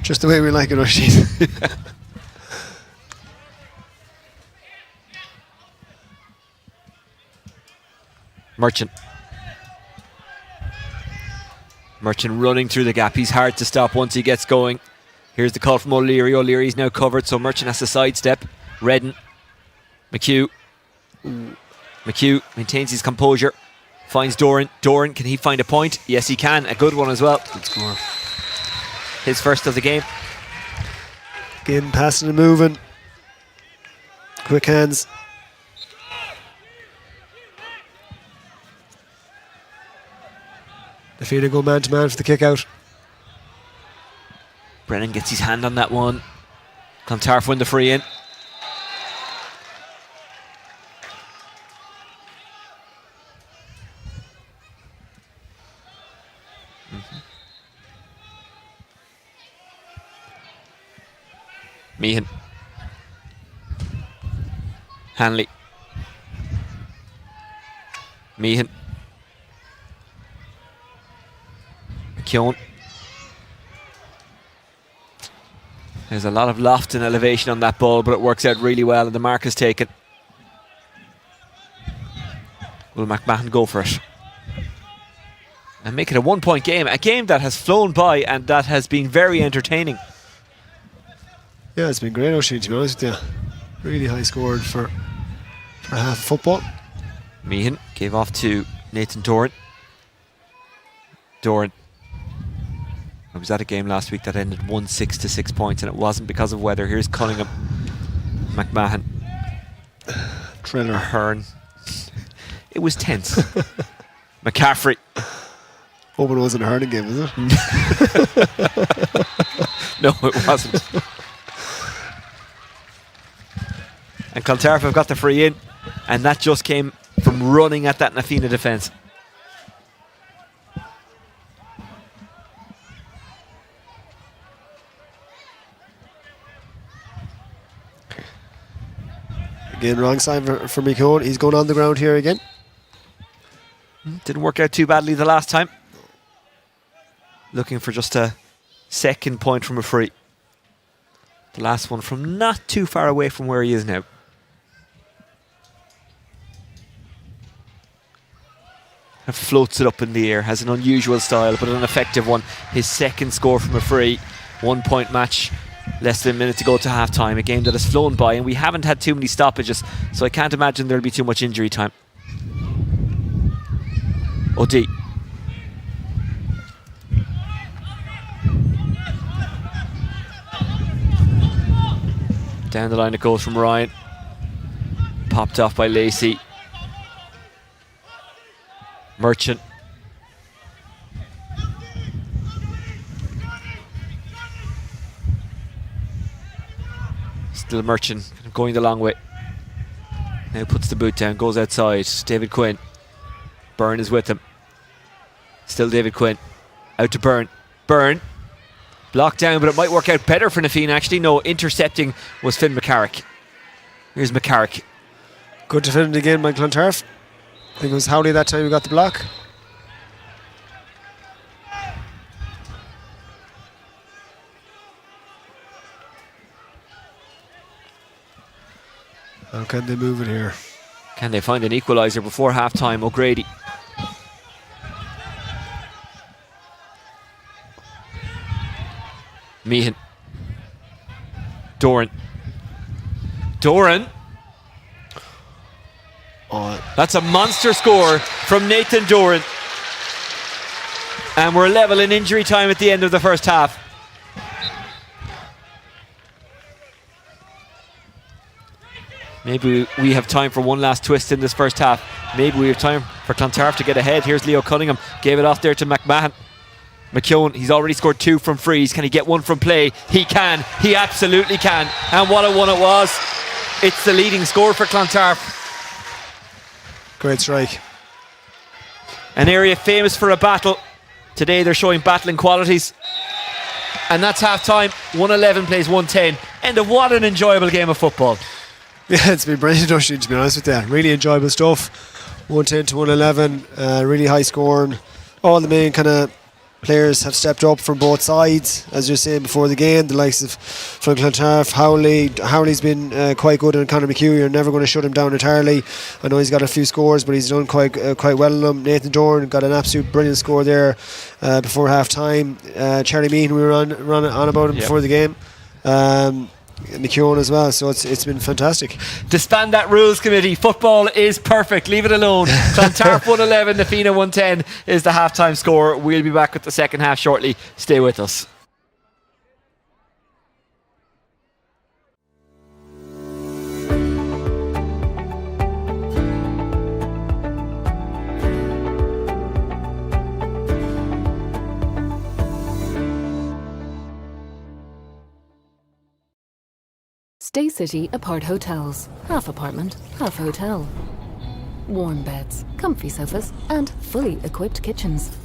Just the way we like it, Rashid. Merchant. Merchant running through the gap. He's hard to stop once he gets going. Here's the call from O'Leary. O'Leary's now covered, so Merchant has to sidestep. Redden. McHugh. McHugh maintains his composure. Finds Doran. Doran, can he find a point? Yes, he can. A good one as well. Good score. His first of the game. Again, passing and moving. Quick hands. The Fianna go man to man for the kick out. Brennan gets his hand on that one. Clontarf win the free in. Meehan. Hanley. Meehan. McKeown. There's a lot of loft and elevation on that ball, but it works out really well and the mark is taken. Will McMahon go for it? And make it a 1 point game. A game that has flown by and that has been very entertaining. Yeah, it's been great, Oisin, to be honest with you. Really high scored for half of football. Meehan gave off to Nathan Doran. Doran. I was at a game last week that ended 1-6 to 6 points, and it wasn't because of weather. Here's Cunningham. McMahon. Triller. Hearn. It was tense. McCaffrey. Hoping it wasn't a hurling game, was it? No, it wasn't. And Clontarf have got the free in, and that just came from running at that Fianna defence. Again, wrong side for McKeown. He's going on the ground here again. Didn't work out too badly the last time. Looking for just a second point from a free. The last one from not too far away from where he is now. And floats it up in the air. Has an unusual style, but an effective one. His second score from a free. 1 point match. Less than a minute to go to half time. A game that has flown by, and we haven't had too many stoppages, so I can't imagine there'll be too much injury time. O'D. Down the line it goes from Ryan. Popped off by Lacey. Merchant. Still Merchant going the long way. Now puts the boot down, goes outside. David Quinn. Byrne is with him. Still David Quinn. Out to Byrne. Byrne. Blocked down, but it might work out better for Fianna actually. No, intercepting was Finn McCarrick. Here's McCarrick. Good defended again by Clontarf. I think it was Howley that time who got the block. How can they move it here? Can they find an equaliser before half time? O'Grady. Meehan. Doran. Doran. Oh. That's a monster score from Nathan Doran. And we're level in injury time at the end of the first half. Maybe we have time for one last twist in this first half. Maybe we have time for Clontarf to get ahead. Here's Leo Cunningham. Gave it off there to McMahon. McKeown, he's already scored 2 from frees. Can he get one from play? He can. He absolutely can. And what a one it was. It's the leading score for Clontarf. Great strike. An area famous for a battle. Today they're showing battling qualities. And that's half time. 111 plays 110. And what an enjoyable game of football. Yeah, it's been brilliant, to be honest with you. Really enjoyable stuff. 110 to 111. Really high scoring. All the main kind of players have stepped up from both sides, as you're saying before the game. The likes of from Clontarf, Howley's been quite good, and Conor McHugh, you're never going to shut him down entirely. I know he's got a few scores, but he's done quite well in them. Nathan Doran got an absolute brilliant score there before half time. Charlie Meehan, we were on about him before the game. McEwen as well, so it's been fantastic. Disband that rules committee. Football is perfect. Leave it alone. Clontarf 111, the Fianna 110 is the halftime score. We'll be back with the second half shortly. Stay with us. Stay City Apart Hotels. Half apartment, half hotel. Warm beds, comfy sofas, and fully equipped kitchens.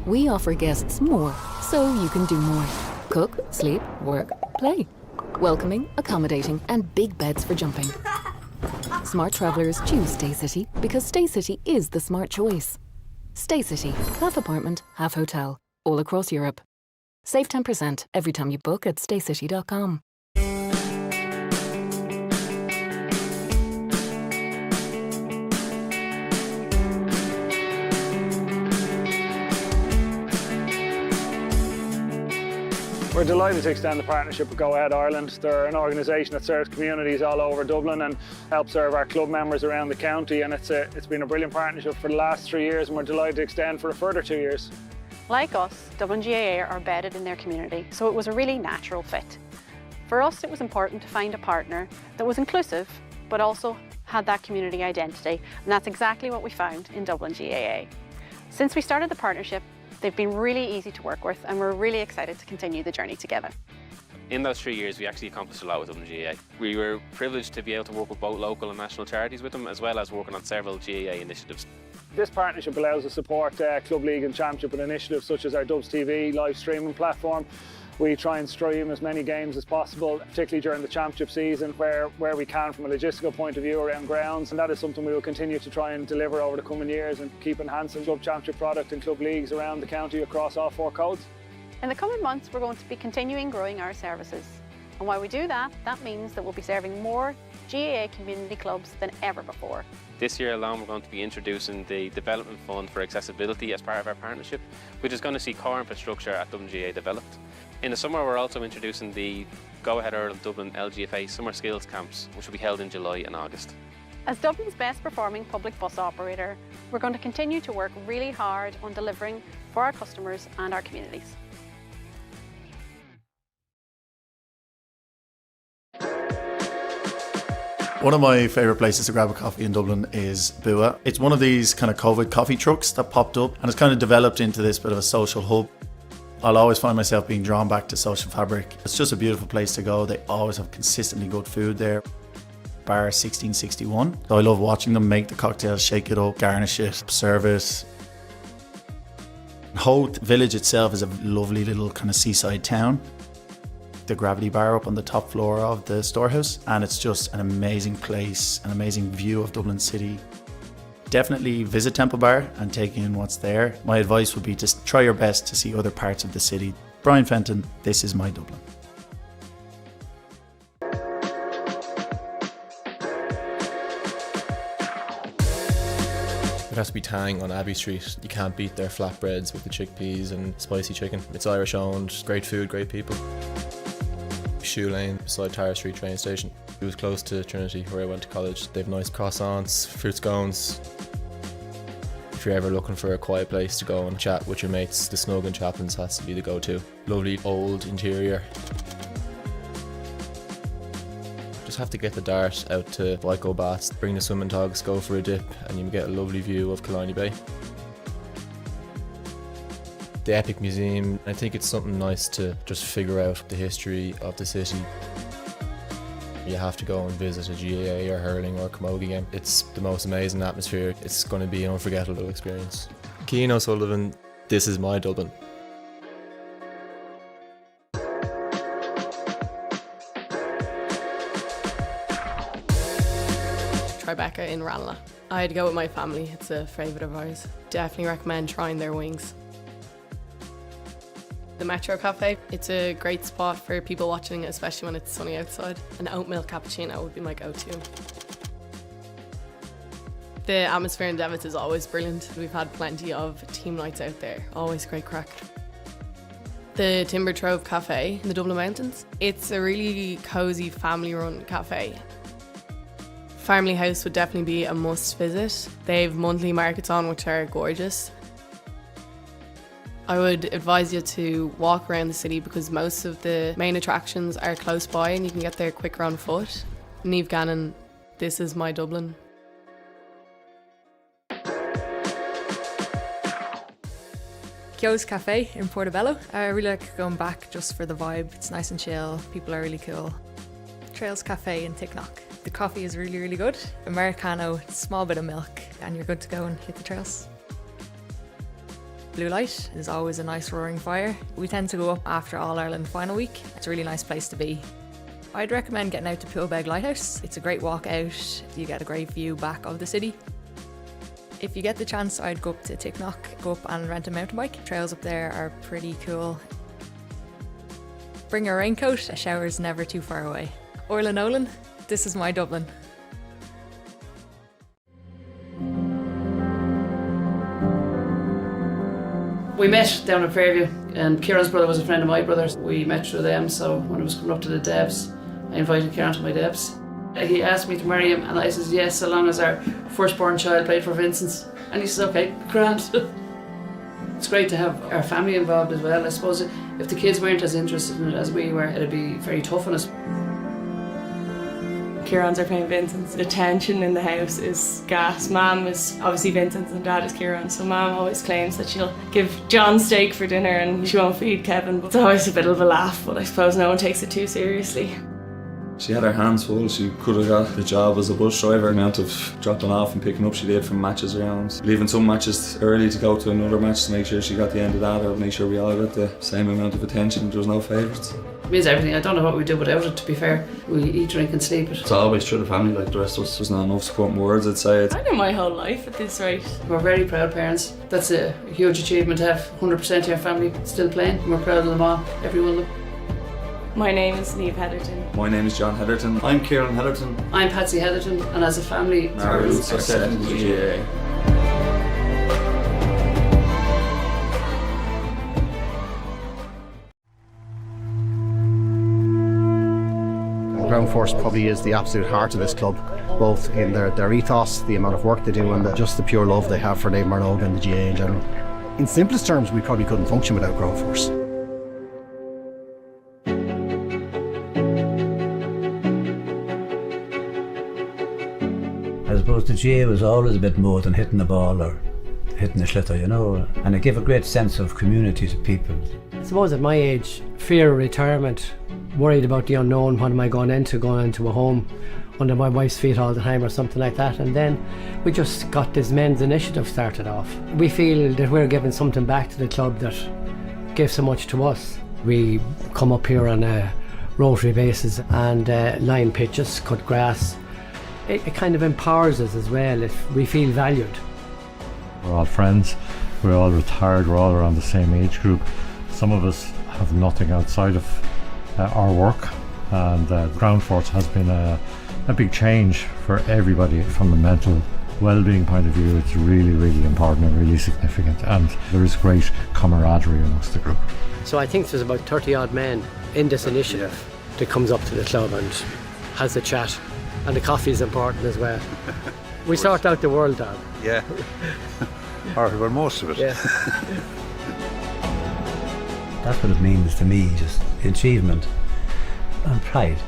We offer guests more, so you can do more. Cook, sleep, work, play. Welcoming, accommodating, and big beds for jumping. Smart travellers choose Stay City because Stay City is the smart choice. Stay City, half apartment, half hotel, all across Europe. Save 10% every time you book at staycity.com. We're delighted to extend the partnership with Go Ahead Ireland. They're an organisation that serves communities all over Dublin and helps serve our club members around the county, and it's been a brilliant partnership for the last 3 years, and we're delighted to extend for a further 2 years. Like us, Dublin GAA are embedded in their community, so it was a really natural fit. For us, it was important to find a partner that was inclusive, but also had that community identity, and that's exactly what we found in Dublin GAA. Since we started the partnership, they've been really easy to work with, and we're really excited to continue the journey together. In those 3 years, we actually accomplished a lot with Dublin GAA. We were privileged to be able to work with both local and national charities with them, as well as working on several GAA initiatives. This partnership allows us to support Club League and Championship and initiatives such as our Dubs TV live streaming platform. We try and stream as many games as possible, particularly during the Championship season where we can from a logistical point of view around grounds, and that is something we will continue to try and deliver over the coming years and keep enhancing Club Championship product and club leagues around the county across all 4 codes. In the coming months, we're going to be continuing growing our services. And while we do that, that means that we'll be serving more GAA community clubs than ever before. This year alone, we're going to be introducing the Development Fund for Accessibility as part of our partnership, which is going to see core infrastructure at Dublin GAA developed. In the summer, we're also introducing the Go Ahead Ireland Dublin LGFA Summer Skills Camps, which will be held in July and August. As Dublin's best performing public bus operator, we're going to continue to work really hard on delivering for our customers and our communities. One of my favourite places to grab a coffee in Dublin is Bua. It's one of these kind of COVID coffee trucks that popped up, and it's kind of developed into this bit of a social hub. I'll always find myself being drawn back to social fabric. It's just a beautiful place to go. They always have consistently good food there. Bar 1661. So I love watching them make the cocktails, shake it up, garnish it, serve it. Hoth village itself is a lovely little kind of seaside town. The Gravity Bar up on the top floor of the storehouse, and it's just an amazing place, an amazing view of Dublin City. Definitely visit Temple Bar and take in what's there. My advice would be to try your best to see other parts of the city. Brian Fenton, this is my Dublin. It has to be Tang on Abbey Street. You can't beat their flatbreads with the chickpeas and spicy chicken. It's Irish owned, great food, great people. Shoe Lane beside Tara Street train station. It was close to Trinity where I went to college. They have nice croissants, fruit scones. If you're ever looking for a quiet place to go and chat with your mates, the Snug and Chaplin's has to be the go-to. Lovely old interior. Just have to get the dart out to Vico Baths, bring the swimming togs, go for a dip, and you get a lovely view of Killiney Bay. The Epic Museum, I think it's something nice to just figure out the history of the city. You have to go and visit a GAA or hurling or camogie game. It's the most amazing atmosphere. It's going to be an unforgettable experience. Cian O'Sullivan, this is my Dublin. Tribeca in Ranelagh. I had to go with my family. It's a favourite of ours. Definitely recommend trying their wings. The Metro Cafe, it's a great spot for people watching, especially when it's sunny outside. An oat milk cappuccino would be my go-to. The atmosphere in Devitt is always brilliant. We've had plenty of team nights out there, always great crack. The Timber Trove Cafe in the Dublin Mountains. It's a really cosy family-run cafe. Family House would definitely be a must visit. They have monthly markets on which are gorgeous. I would advise you to walk around the city because most of the main attractions are close by and you can get there quicker on foot. Niamh Gannon, this is my Dublin. Kyo's Cafe in Portobello. I really like going back just for the vibe. It's nice and chill, people are really cool. Trails Cafe in Ticknock. The coffee is really, really good. Americano, small bit of milk, and you're good to go and hit the trails. Blue Light is always a nice roaring fire. We tend to go up after All-Ireland final week. It's a really nice place to be. I'd recommend getting out to Poolbeg Lighthouse. It's a great walk out. You get a great view back of the city. If you get the chance, I'd go up to Ticknock, go up and rent a mountain bike. Trails up there are pretty cool. Bring a raincoat, a shower's never too far away. Orla Nolan, this is my Dublin. We met down at Fairview, and Kieran's brother was a friend of my brother's. We met through them, so when I was coming up to the Devs, I invited Kieran to my Devs. He asked me to marry him, and I said yes, so long as our firstborn child played for Vincent's. And he said, okay, grand. It's great to have our family involved as well. I suppose if the kids weren't as interested in it as we were, it'd be very tough on us. Kieran's are playing Vincent's. The tension in the house is gas. Mum is obviously Vincent's and Dad is Kieran, so Mum always claims that she'll give John steak for dinner and she won't feed Kevin. But it's always a bit of a laugh, but I suppose no one takes it too seriously. She had her hands full. She could have got the job as a bus driver. The amount of dropping off and picking up she did from matches around. Leaving some matches early to go to another match to make sure she got the end of that, or make sure we all got the same amount of attention. There was no favourites. It means everything. I don't know what we'd do without it, to be fair. We eat, drink and sleep it. It's always through the family like the rest of us. There's not enough supporting words, I'd say. I know my whole life at this rate. We're very proud parents. That's a huge achievement to have 100% of your family still playing. We're proud of them all, every one of them. My name is Niamh Heatherton. My name is John Heatherton. I'm Kieran Heatherton. I'm Patsy Heatherton, and as a family, our roots are set in the GAA. Ground Force probably is the absolute heart of this club, both in their ethos, the amount of work they do, and just the pure love they have for Naomh Marnoga and the GAA in general. In simplest terms, we probably couldn't function without Ground Force. I suppose the GAA was always a bit more than hitting the ball or hitting the schlitter, you know, and it gave a great sense of community to people. I suppose at my age, fear of retirement, worried about the unknown, what am I going into a home under my wife's feet all the time or something like that, and then we just got this men's initiative started off. We feel that we're giving something back to the club that gave so much to us. We come up here on a rotary basis and line pitches, cut grass. It kind of empowers us as well if we feel valued. We're all friends, we're all retired, we're all around the same age group. Some of us have nothing outside of our work, and Ground Force has been a big change for everybody from a mental well-being point of view. It's really, really important and really significant, and there is great camaraderie amongst the group. So I think there's about 30 odd men in this initiative that comes up to the club and has a chat. And the coffee is important as well. We sort out the world, Dan. Yeah. Or well, most of it. Yeah. That's what it means to me, just achievement and pride.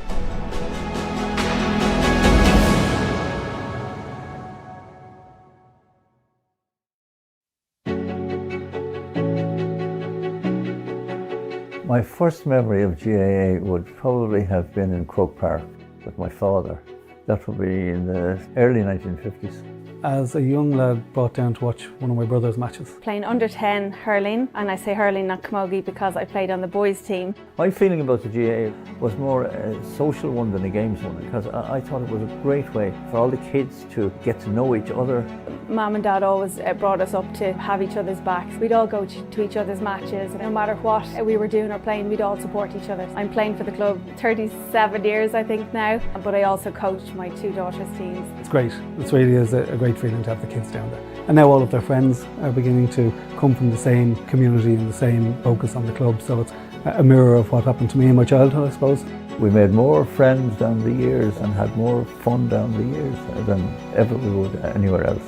My first memory of GAA would probably have been in Croke Park with my father. That would be in the early 1950s. As a young lad, brought down to watch one of my brother's matches. Playing under 10 hurling, and I say hurling, not camogie, because I played on the boys' team. My feeling about the GAA was more a social one than a games one, because I thought it was a great way for all the kids to get to know each other. Mum and Dad always brought us up to have each other's backs. We'd all go to each other's matches. No matter what we were doing or playing, we'd all support each other. I'm playing for the club 37 years, I think, now, but I also coach my two daughters' teams. It's great. It really is a great feeling to have the kids down there. And now all of their friends are beginning to come from the same community and the same focus on the club. So it's a mirror of what happened to me in my childhood, I suppose. We made more friends down the years and had more fun down the years than ever we would anywhere else.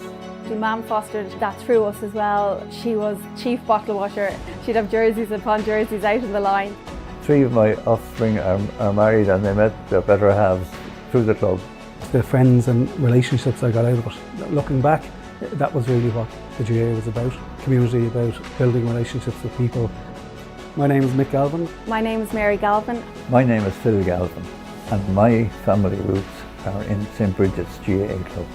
Mum fostered that through us as well. She was chief bottle washer. She'd have jerseys upon jerseys out in the line. 3 of my offspring are married and they met their better halves through the club. The friends and relationships I got out of it. Looking back, that was really what the GAA was about. Community, about building relationships with people. My name is Mick Galvin. My name is Mary Galvin. My name is Phil Galvin and my family roots are in St Bridget's GAA Club.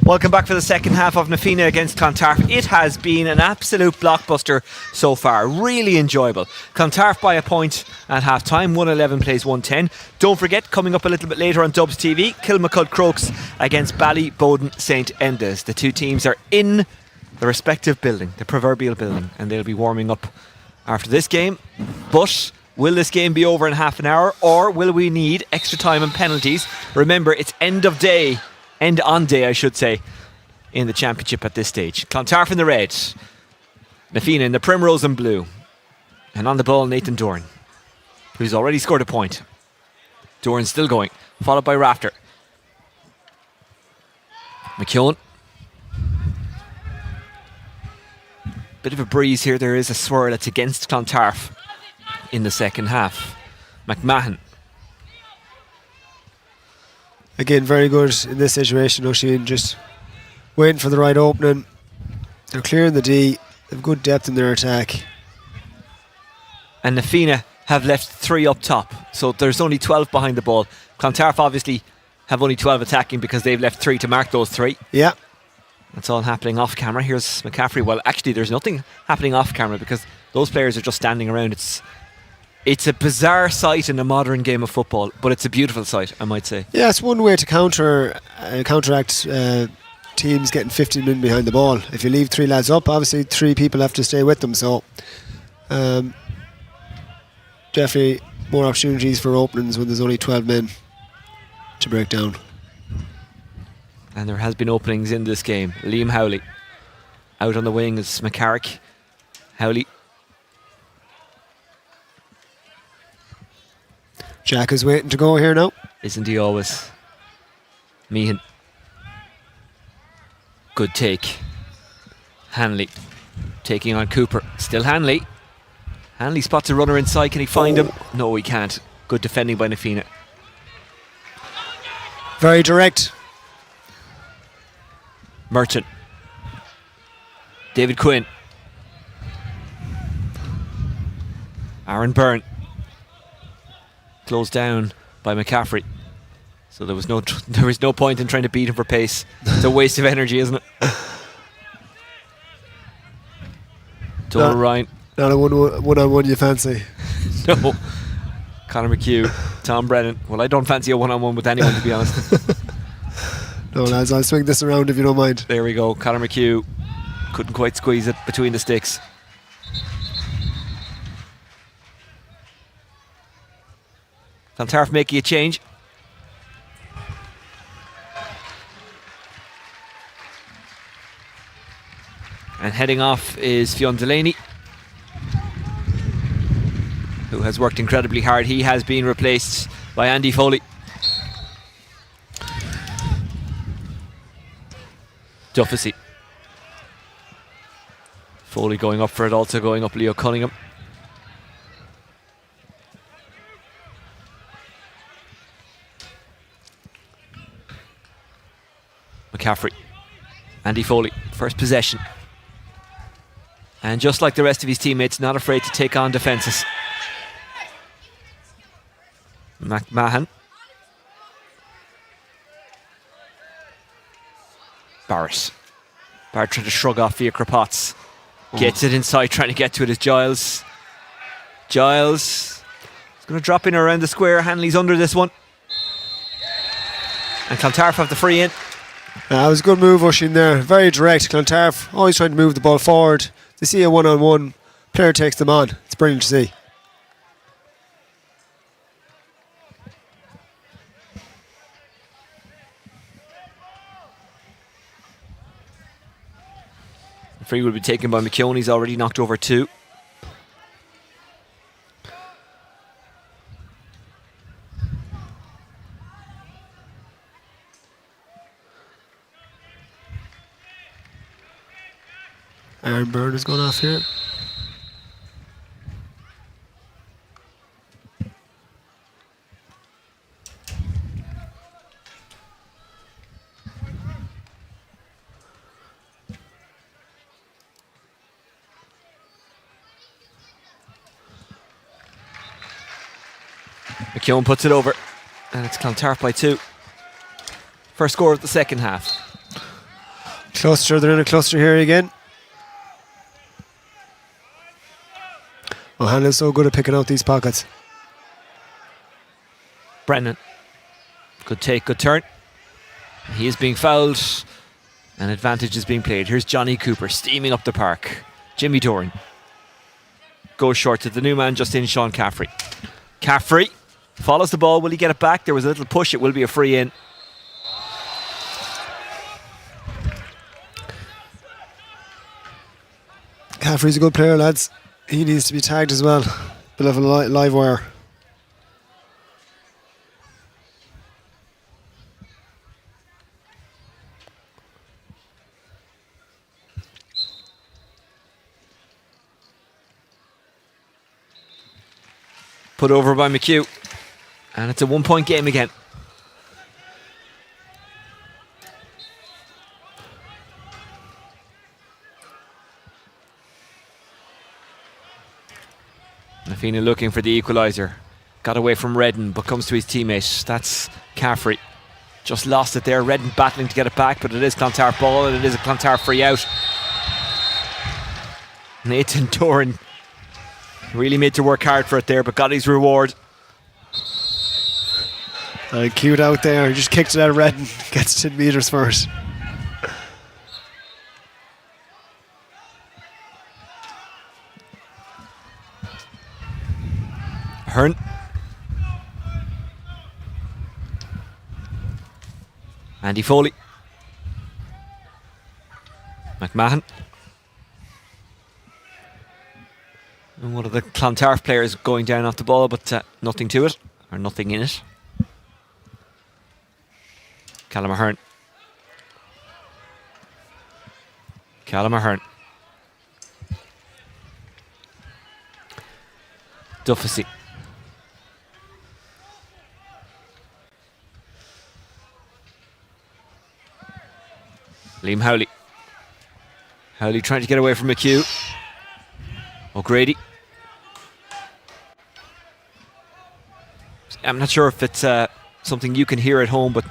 Welcome back for the second half of Na Fianna against Clontarf. It has been an absolute blockbuster so far. Really enjoyable. Clontarf by a point at half time. 111 plays 110. Don't forget, coming up a little bit later on Dubs TV, Kilmacud Crokes against Ballyboden St Enda's. The two teams are in the respective building, the proverbial building, and they'll be warming up after this game. But will this game be over in half an hour, or will we need extra time and penalties? Remember, it's end on day, I should say, in the championship at this stage. Clontarf in the red, Na Fianna in the primrose and blue, and on the ball Nathan Doran, who's already scored a point. Doran still going, followed by Rafter. McKeown. Bit of a breeze here. There is a swirl that's against Clontarf in the second half. McMahon. Again, very good in this situation. Oisin just waiting for the right opening. They're clearing the D. They have good depth in their attack. And Na Fianna have left 3 up top, so there's only 12 behind the ball. Clontarf obviously have only 12 attacking because they've left 3 to mark those 3. Yeah. That's all happening off camera. Here's McCaffrey. Well, actually, there's nothing happening off camera because those players are just standing around. It's a bizarre sight in a modern game of football, but it's a beautiful sight, I might say. Yeah, it's one way to counteract teams getting 15 men behind the ball. If you leave 3 lads up, obviously 3 people have to stay with them. So definitely more opportunities for openings when there's only 12 men to break down. And there has been openings in this game. Liam Howley out on the wing is McCarrick. Howley. Jack is waiting to go here now. Isn't he always? Meehan. Good take. Hanley taking on Cooper. Still Hanley. Hanley spots a runner inside. Can he find him? No, he can't. Good defending by Na Fianna. Very direct. Merchant. David Quinn. Aaron Byrne. Closed down by McCaffrey. So there was no point in trying to beat him for pace. It's a waste of energy, isn't it? Donald Ryan. Not a one-on-one you fancy. No. Conor McHugh. Tom Brennan. Well, I don't fancy a one-on-one with anyone, to be honest. No, lads, I'll swing this around if you don't mind. There we go. Conor McHugh couldn't quite squeeze it between the sticks. Clontarf making a change. And heading off is Fionn Delaney, who has worked incredibly hard. He has been replaced by Andy Foley. Duffy. Foley going up for it, also going up Leo Cunningham. McCaffrey. Andy Foley, first possession. And just like the rest of his teammates, not afraid to take on defences. McMahon. Barrett trying to shrug off Fiacre Potts. Gets it inside, trying to get to it is Giles. Giles is going to drop in around the square. Hanley's under this one. And Clontarf have the free in. It was a good move, Oisin there. Very direct. Clontarf always trying to move the ball forward. They see a one-on-one. Player takes them on. It's brilliant to see. The free will be taken by McKeown. He's already knocked over 2. Aaron Byrne is going off here. McKeown puts it over, and it's Clontarf by 2. First score of the second half. Cluster, they're in a cluster here again. O'Hanlon's so good at picking out these pockets. Brennan. Good take, good turn. He is being fouled. An advantage is being played. Here's Johnny Cooper steaming up the park. Jimmy Doran goes short to the new man just in, Sean Caffrey. Caffrey follows the ball. Will he get it back? There was a little push. It will be a free in. Caffrey's a good player, lads. He needs to be tagged as well. Bit of a live wire. Put over by McHugh. And it's a 1-point game again. Fianna looking for the equaliser. Got away from Redden, but comes to his teammate. That's Caffrey. Just lost it there. Redden battling to get it back, but it is Clontarf ball, and it is a Clontarf free out. Nathan Doran really made to work hard for it there, but got his reward. Cute out there. He just kicked it out of Redden. Gets 10 metres first. Hearn. Andy Foley. McMahon. And one of the Clontarf players going down off the ball, but nothing to it, or nothing in it. Callum Ahern. Callum Ahern. Duffy. Liam Howley. Howley trying to get away from McHugh. O'Grady. I'm not sure if it's something you can hear at home, but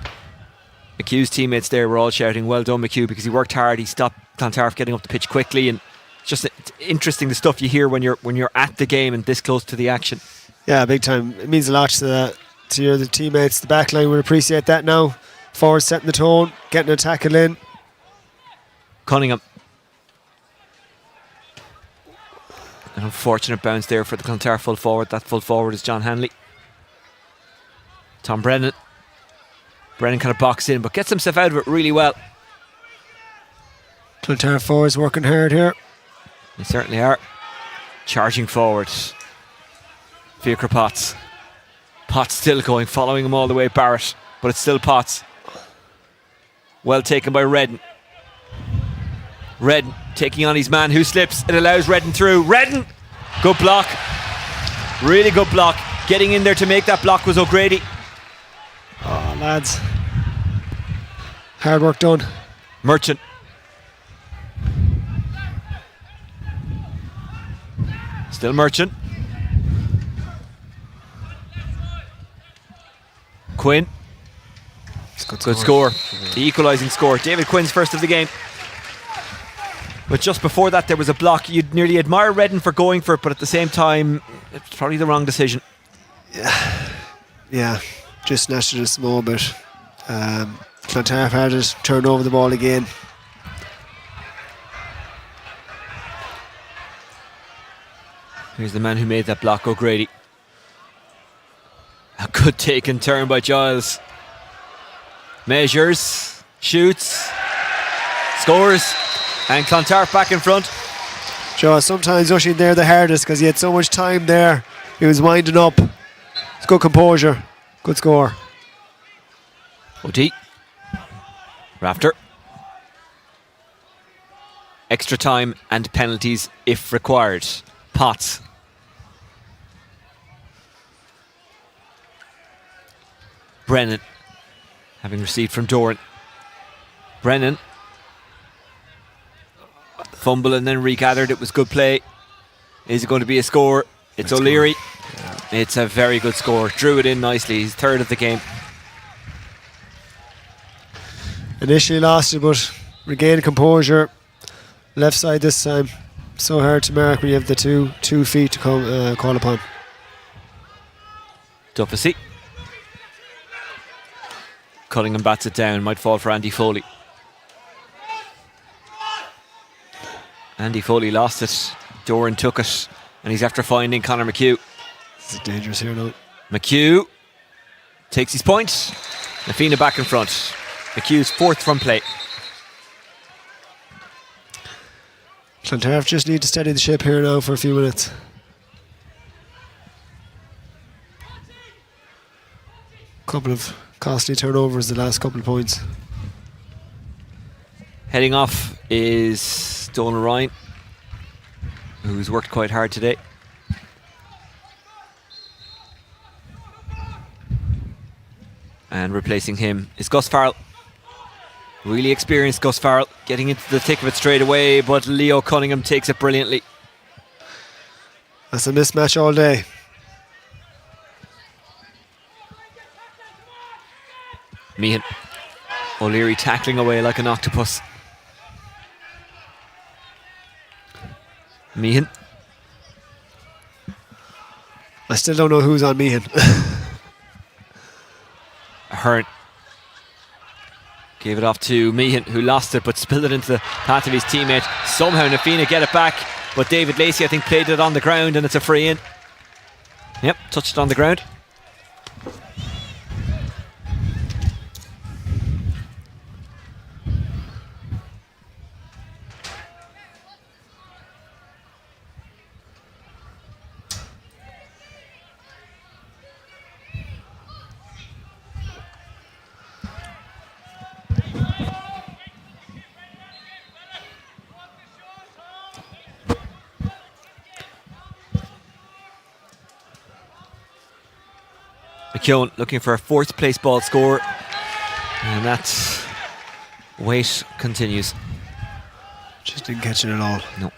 McHugh's teammates there were all shouting, "Well done, McHugh," because he worked hard. He stopped Clontarf getting up the pitch quickly, and it's interesting the stuff you hear when you're at the game and this close to the action. Yeah, big time. It means a lot to your teammates. The back line would appreciate that now. Forward setting the tone, getting a tackle in. Cunningham. An unfortunate bounce there for the Clontarf full forward. That full forward is John Hanley. Tom Brennan. Brennan kind of boxed in, but gets himself out of it really well. Clontarf forwards working hard here. They certainly are. Charging forward. Fiacre Potts. Potts still going, following him all the way, Barrett. But it's still Potts. Well taken by Redden. Redden taking on his man who slips. It allows Redden through. Redden! Good block. Really good block. Getting in there to make that block was O'Grady. Oh, lads. Hard work done. Merchant. Still Merchant. Quinn. Good score. The equalising score. David Quinn's first of the game. But just before that there was a block. You'd nearly admire Redden for going for it, but at the same time it's probably the wrong decision. Yeah, just snatched it a small bit. Clontarf had it, turned over the ball again. Here's the man who made that block, O'Grady. A good take and turn by Giles. Measures, shoots, scores, and Clontarf back in front. Joe, sometimes rushing there the hardest because he had so much time there. He was winding up. It's good composure, good score. OT. Rafter. Extra time and penalties if required. Potts. Brennan, having received from Doran. Brennan. Fumble and then regathered. It was good play. Is it going to be a score? It's O'Leary. Yeah. It's a very good score. Drew it in nicely. He's third of the game. Initially lost it, but regained composure. Left side this time. So hard to mark when you have the two feet to call upon. Duffy. Cunningham bats it down. Might fall for Andy Foley. Andy Foley lost it. Doran took it. And he's after finding Conor McHugh. This is dangerous here now. McHugh takes his point. Fianna back in front. McHugh's fourth from play. Clontarf just need to steady the ship here now for a few minutes. Couple of costly turnovers the last couple of points. Heading off is Donal Ryan, who's worked quite hard today. And replacing him is Gus Farrell. Really experienced Gus Farrell, getting into the thick of it straight away, but Leo Cunningham takes it brilliantly. That's a mismatch all day. Meehan. O'Leary tackling away like an octopus. Meehan. I still don't know who's on Meehan. Ahern. Gave it off to Meehan, who lost it but spilled it into the path of his teammate. Somehow Fianna get it back, but David Lacey I think played it on the ground and it's a free in. Yep, touched it on the ground. McKeown looking for a fourth place ball score, and that wait continues. Just didn't catch it at all. No.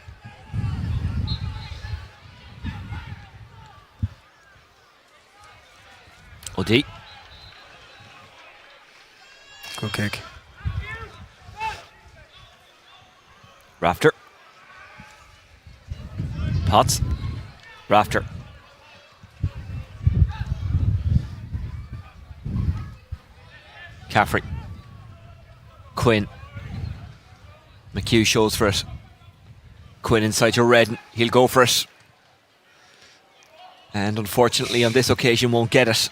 OD. Good kick. Rafter. Potts. Rafter. Caffrey. Quinn. McHugh shows for it. Quinn inside to Redden. He'll go for it. And unfortunately on this occasion won't get it.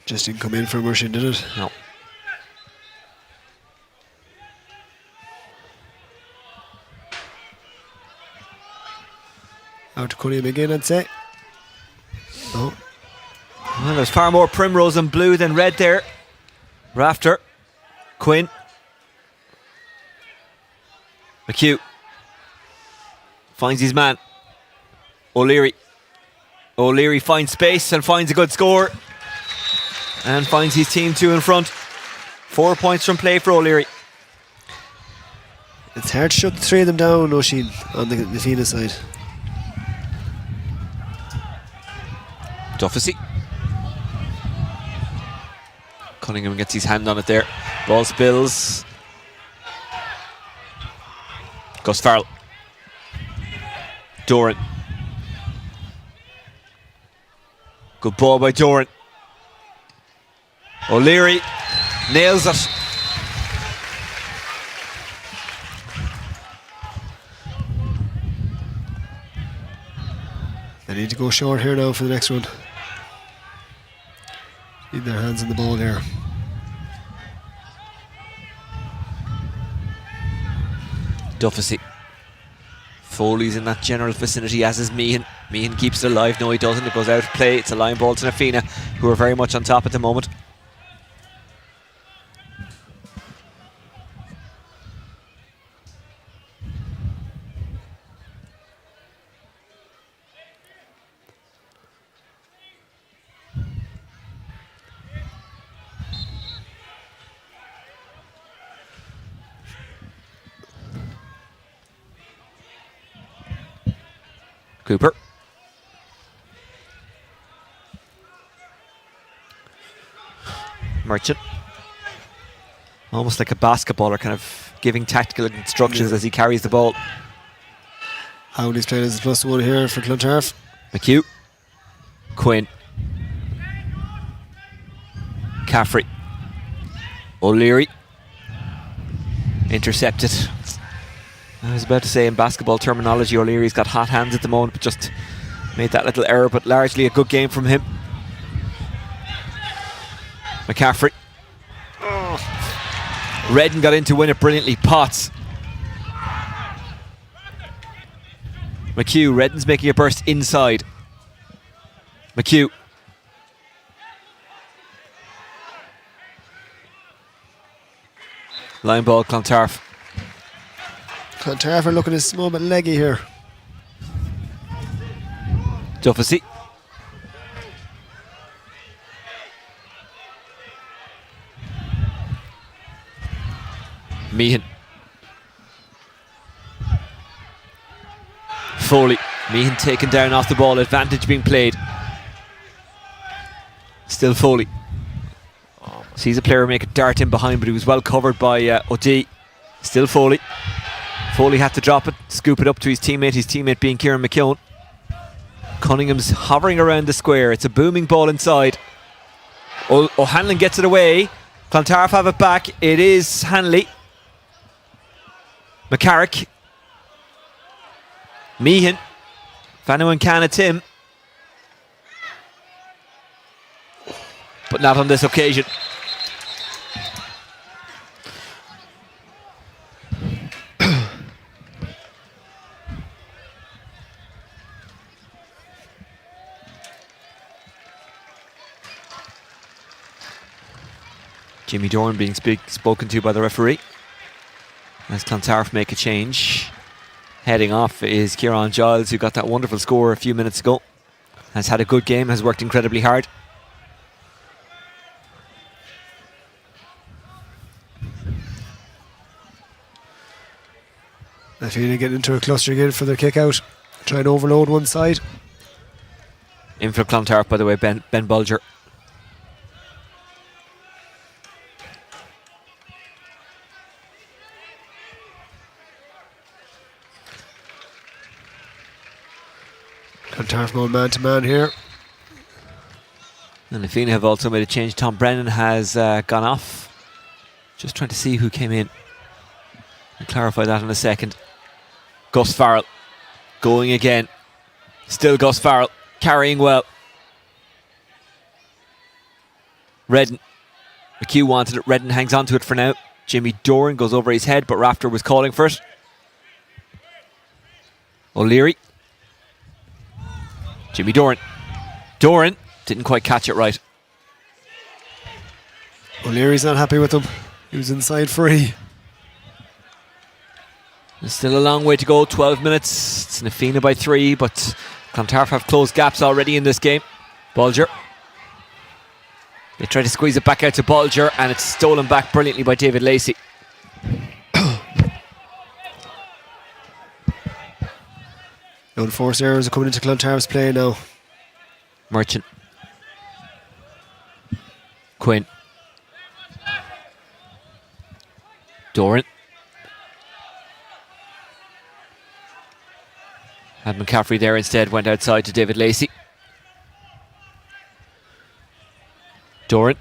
Just didn't come in for Mershon, did it? No. Out to Cunningham again, I'd say. No. Well, there's far more primrose and blue than red there. Rafter. Quinn. McHugh. Finds his man. O'Leary. O'Leary finds space and finds a good score. And finds his team 2 in front. 4 points from play for O'Leary. It's hard to shut the 3 of them down, Oisin, on the Fianna side. Duffy. Cunningham gets his hand on it there. Ball spills. Gus Farrell. Doran. Good ball by Doran. O'Leary nails it. They need to go short here now for the next one. Need their hands on the ball here. Duffy. Foley's in that general vicinity, as is Meehan. Meehan keeps it alive. No, he doesn't. It goes out of play. It's a line ball to Fianna, who are very much on top at the moment. Cooper. Merchant. Almost like a basketballer, kind of giving tactical instructions as he carries the ball. Howley's playing as a +1 here for Clontarf. McHugh. Quinn. Caffrey. O'Leary. Intercepted. I was about to say, in basketball terminology, O'Leary's got hot hands at the moment, but just made that little error, but largely a good game from him. McCaffrey. Redden got in to win it brilliantly. Potts. McHugh. Redden's making a burst inside. McHugh. Line ball, Clontarf. Clontarf are looking a small bit leggy here. Duffy. Meehan. Foley. Meehan taken down off the ball. Advantage being played. Still Foley. Sees a player make a dart in behind, but he was well covered by O'D. Still Foley. Foley had to drop it, scoop it up to his teammate being Kieran McKeown. Cunningham's hovering around the square. It's a booming ball inside. O'Hanlon gets it away. Clontarf have it back. It is Hanley. McCarrick. Meehan. Fanu and Canna Tim. But not on this occasion. Jimmy Doran being spoken to by the referee as Clontarf make a change. Heading off is Kieran Giles, who got that wonderful score a few minutes ago. Has had a good game, has worked incredibly hard. Fianna getting into a cluster again for their kick out. Try and overload one side. In for Clontarf, by the way, Ben Bulger. Clontarf going man to man here. And the Fianna have also made a change. Tom Brennan has gone off. Just trying to see who came in. I'll clarify that in a second. Gus Farrell going again. Still Gus Farrell carrying well. Redden. McHugh wanted it. Redden hangs on to it for now. Jimmy Doran goes over his head, but Rafter was calling for it. O'Leary. Jimmy Doran. Doran didn't quite catch it right. O'Leary's not happy with him. He was inside free. There's still a long way to go, 12 minutes. It's Fianna by 3, but Clontarf have closed gaps already in this game. Bolger. They try to squeeze it back out to Bolger, and it's stolen back brilliantly by David Lacey. No enforced errors are coming into Clontarf's play now. Merchant. Quinn. Doran. Had McCaffrey there instead, went outside to David Lacey. Doran.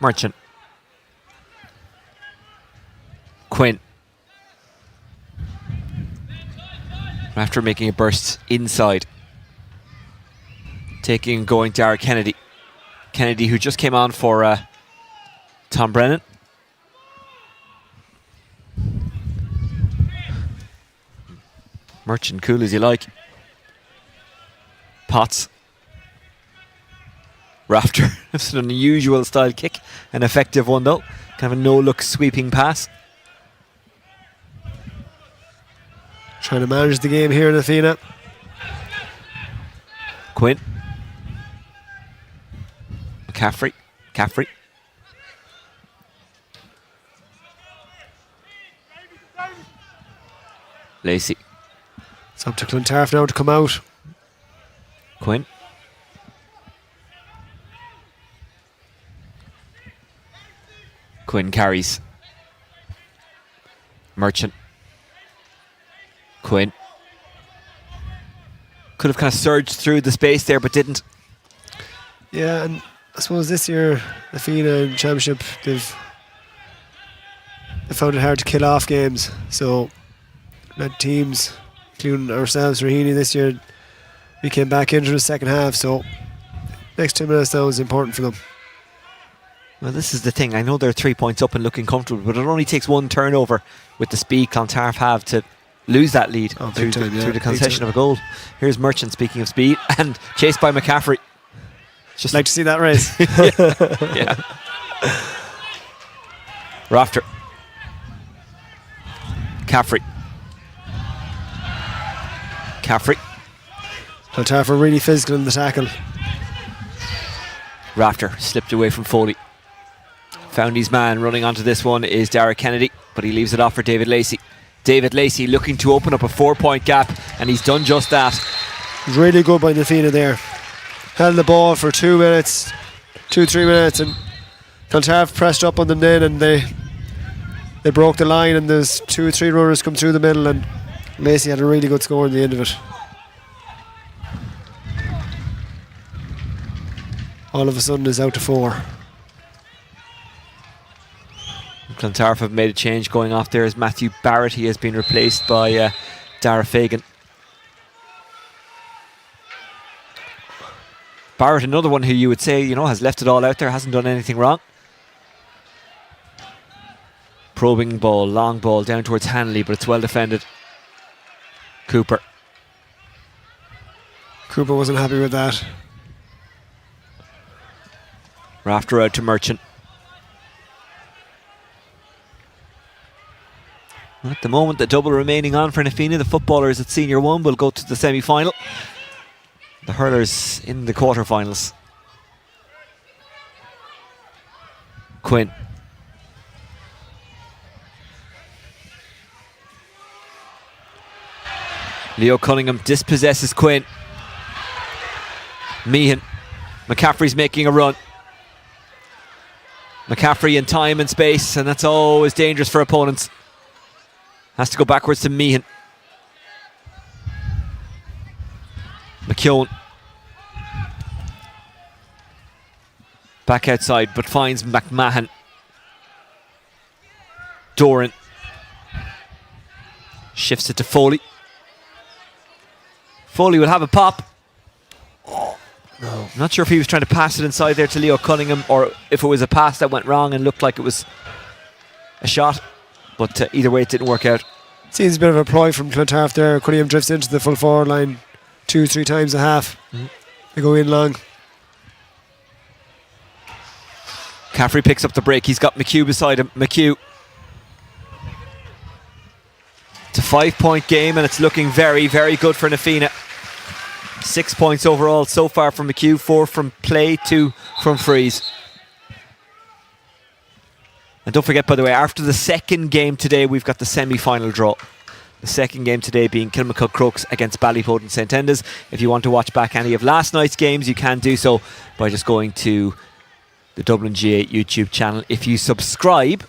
Merchant. Quinn. After making a burst inside. Taking and going Dara Kennedy. Kennedy, who just came on for Tom Brennan. Merchant, cool as you like. Potts. Rafter. It's an unusual style kick. An effective one though. Kind of a no-look sweeping pass. Trying to manage the game here in Fianna. Quinn. McCaffrey. Caffrey. Lacey. It's up to Clontarf now to come out. Quinn. Quinn carries. Merchant. Quinn. Could have kind of surged through the space there, but didn't. Yeah, and I suppose this year, the Fianna Championship, they found it hard to kill off games. So, that teams, including ourselves, Raheny, this year, we came back into the second half. So, next 2 minutes now is important for them. Well, this is the thing. I know they're 3 points up and looking comfortable, but it only takes one turnover with the speed Clontarf have to lose that lead through the concession of a goal. Here's Merchant, speaking of speed, and chased by McCaffrey. Just like to see that race. Yeah. Rafter. Caffrey. Clontarf are really physical in the tackle. Rafter slipped away from Foley. Found his man. Running onto this one is Dara Kennedy, but he leaves it off for David Lacey. David Lacey looking to open up a 4-point gap, and he's done just that. Really good by Fianna there. Held the ball for 2 minutes, 2-3 minutes, and Clontarf pressed up on them then, and they broke the line, and there's 2 or 3 runners come through the middle, and Lacey had a really good score in the end of it. All of a sudden is out to 4. Clontarf have made a change going off there as Matthew Barrett. He has been replaced by Dara Fagan. Barrett, another one who you would say, has left it all out there, hasn't done anything wrong. Probing ball, long ball down towards Hanley, but it's well defended. Cooper wasn't happy with that. Rafter out to Merchant. At the moment, the double remaining on for Fianna. The footballers at Senior 1 will go to the semi-final. The hurlers in the quarter-finals. Quinn. Leo Cunningham dispossesses Quinn. Meehan. McCaffrey's making a run. McCaffrey in time and space, and that's always dangerous for opponents. Has to go backwards to Meehan. McKeown. Back outside, but finds McMahon. Doran. Shifts it to Foley. Foley will have a pop. No. I'm not sure if he was trying to pass it inside there to Leo Cunningham, or if it was a pass that went wrong and looked like it was a shot. But either way, it didn't work out. Seems a bit of a ploy from Clontarf there. Cunningham drifts into the full forward line 2-3 times a half. They go in long. Caffrey picks up the break. He's got McHugh beside him. McHugh. It's a 5-point game and it's looking very, very good for Na Fianna. 6 points overall so far from McHugh, 4 from play, 2 from frees. And don't forget, by the way, after the second game today, we've got the semi-final draw. The second game today being Kilmacud Crooks against Ballypoden St Enda's. If you want to watch back any of last night's games, you can do so by just going to the Dublin GA YouTube channel. If you subscribe,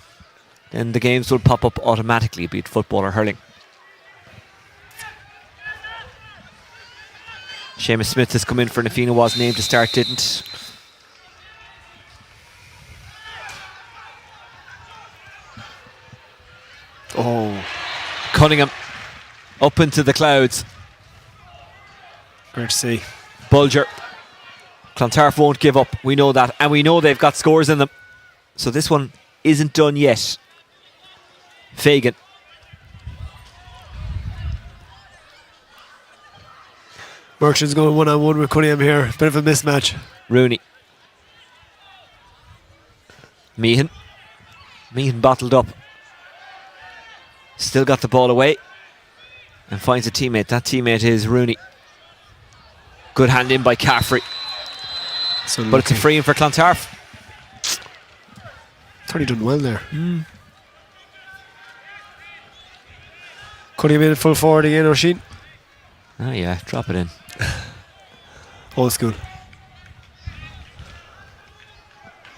then the games will pop up automatically, be it football or hurling. Seamus Smith has come in for Na Fianna, was named to start, didn't. Oh, Cunningham up into the clouds. Great to see. Bulger. Clontarf won't give up. We know that. And we know they've got scores in them. So this one isn't done yet. Fagan. Merchant's going one-on-one with Cunningham here. Bit of a mismatch. Rooney. Meehan. Meehan bottled up. Still got the ball away. And finds a teammate. That teammate is Rooney. Good hand in by Caffrey. But it's a free in for Clontarf. Thought he done well there. Cunningham in full forward again, O'Sheen. Oh yeah, drop it in. Old school.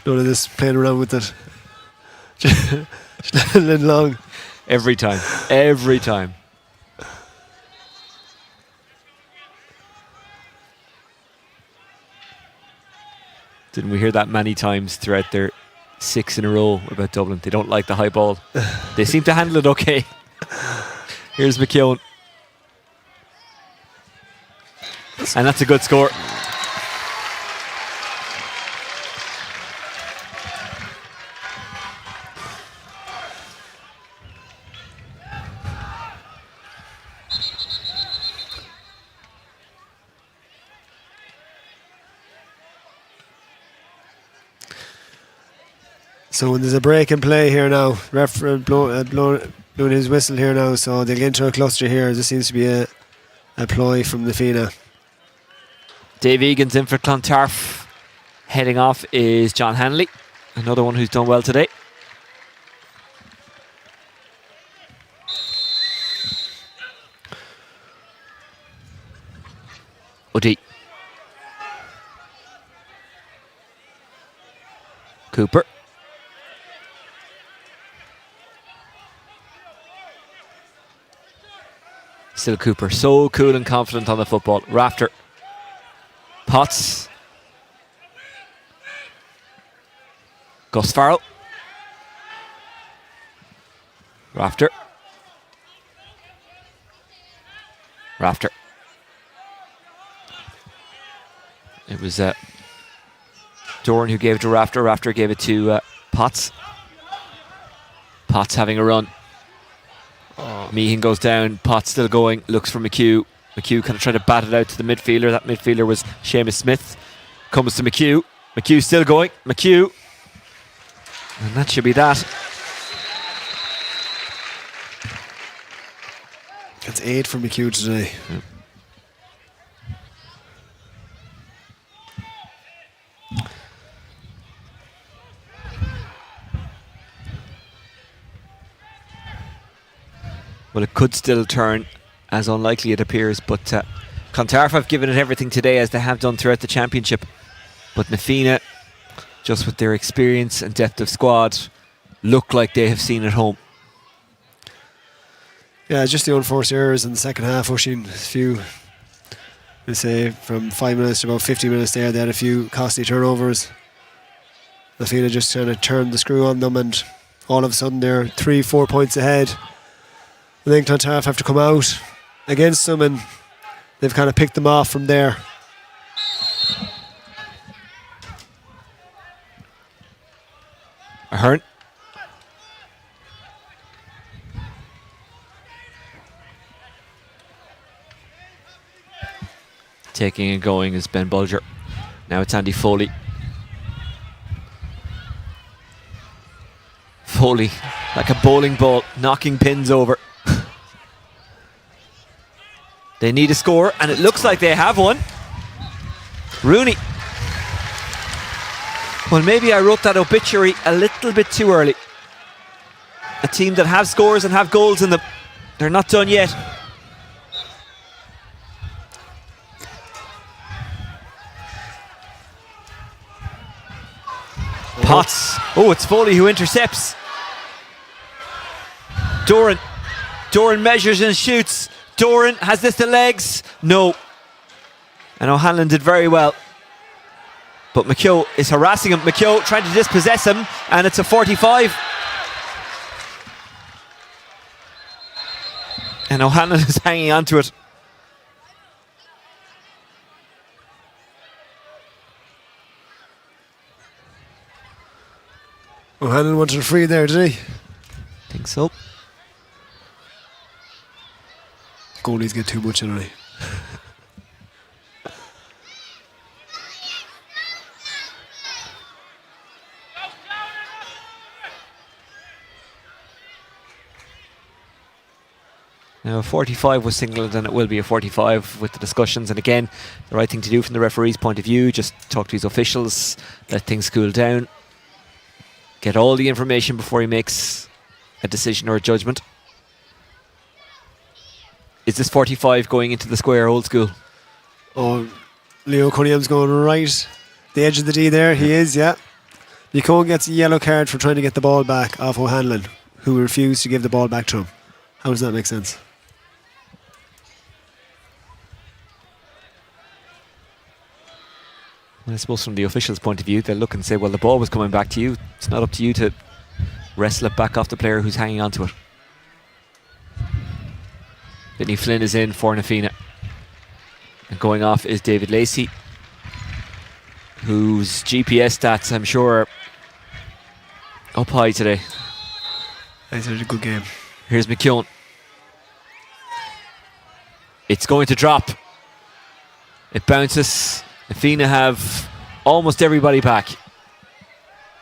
None of this playing around with it. Just let it long. Every time. Every time. Didn't we hear that many times throughout their 6 in a row about Dublin? They don't like the high ball. They seem to handle it okay. Here's McKeown. And that's a good score. So when there's a break in play here now, ref blowing his whistle here now, so they'll get into a cluster here. This seems to be a ploy from Na Fianna. Dave Egan's in for Clontarf. Heading off is John Hanley, another one who's done well today. O'D. Cooper. Still Cooper, so cool and confident on the football. Rafter. Potts. Gus Farrell. Rafter. Rafter. It was Doran who gave it to Rafter. Rafter gave it to Potts. Potts having a run. Meehan goes down. Potts still going. Looks for McHugh. McHugh kind of trying to bat it out to the midfielder. That midfielder was Seamus Smith. Comes to McHugh. McHugh still going. McHugh. And that should be that. That's 8 for McHugh today. Yep. Well, it could still turn, as unlikely it appears, but Clontarf have given it everything today, as they have done throughout the championship. But Na Fianna, just with their experience and depth of squad, look like they have seen it home. Yeah, just the unforced errors in the second half. Oisin, a few, let's say, from 5 minutes to about 50 minutes there, they had a few costly turnovers. Na Fianna just kind of turned the screw on them, and all of a sudden they're 3-4 points ahead. I think Clontarf have to come out against them, and they've kind of picked them off from there. Ahern. Taking and going is Ben Bulger. Now it's Andy Foley. Foley, like a bowling ball, knocking pins over. They need a score, and it looks like they have one. Rooney. Well, maybe I wrote that obituary a little bit too early. A team that have scores and have goals in them. They're not done yet. Potts. Oh, it's Foley who intercepts. Doran. Doran measures and shoots. Doran has this to legs. No. And O'Hanlon did very well. But McKeough is harassing him. McKeough trying to dispossess him, and it's a 45. And O'Hanlon is hanging on to it. O'Hanlon wanted a free there, did he? Think so. Goalies get too much anyway. Now, a 45 was signalled, and it will be a 45 with the discussions. And again, the right thing to do from the referee's point of view, just talk to his officials, let things cool down, get all the information before he makes a decision or a judgment. Is this 45 going into the square, old school? Oh, Leo Cunningham's going right. The edge of the D there, he is, yeah. McCone gets a yellow card for trying to get the ball back off O'Hanlon, who refused to give the ball back to him. How does that make sense? Well, I suppose from the officials' point of view, they'll look and say, well, the ball was coming back to you. It's not up to you to wrestle it back off the player who's hanging on to it. Vinny Flynn is in for Fianna. And going off is David Lacey, whose GPS stats, I'm sure, are up high today. He's had a good game. Here's McKeown. It's going to drop. It bounces. Fianna have almost everybody back.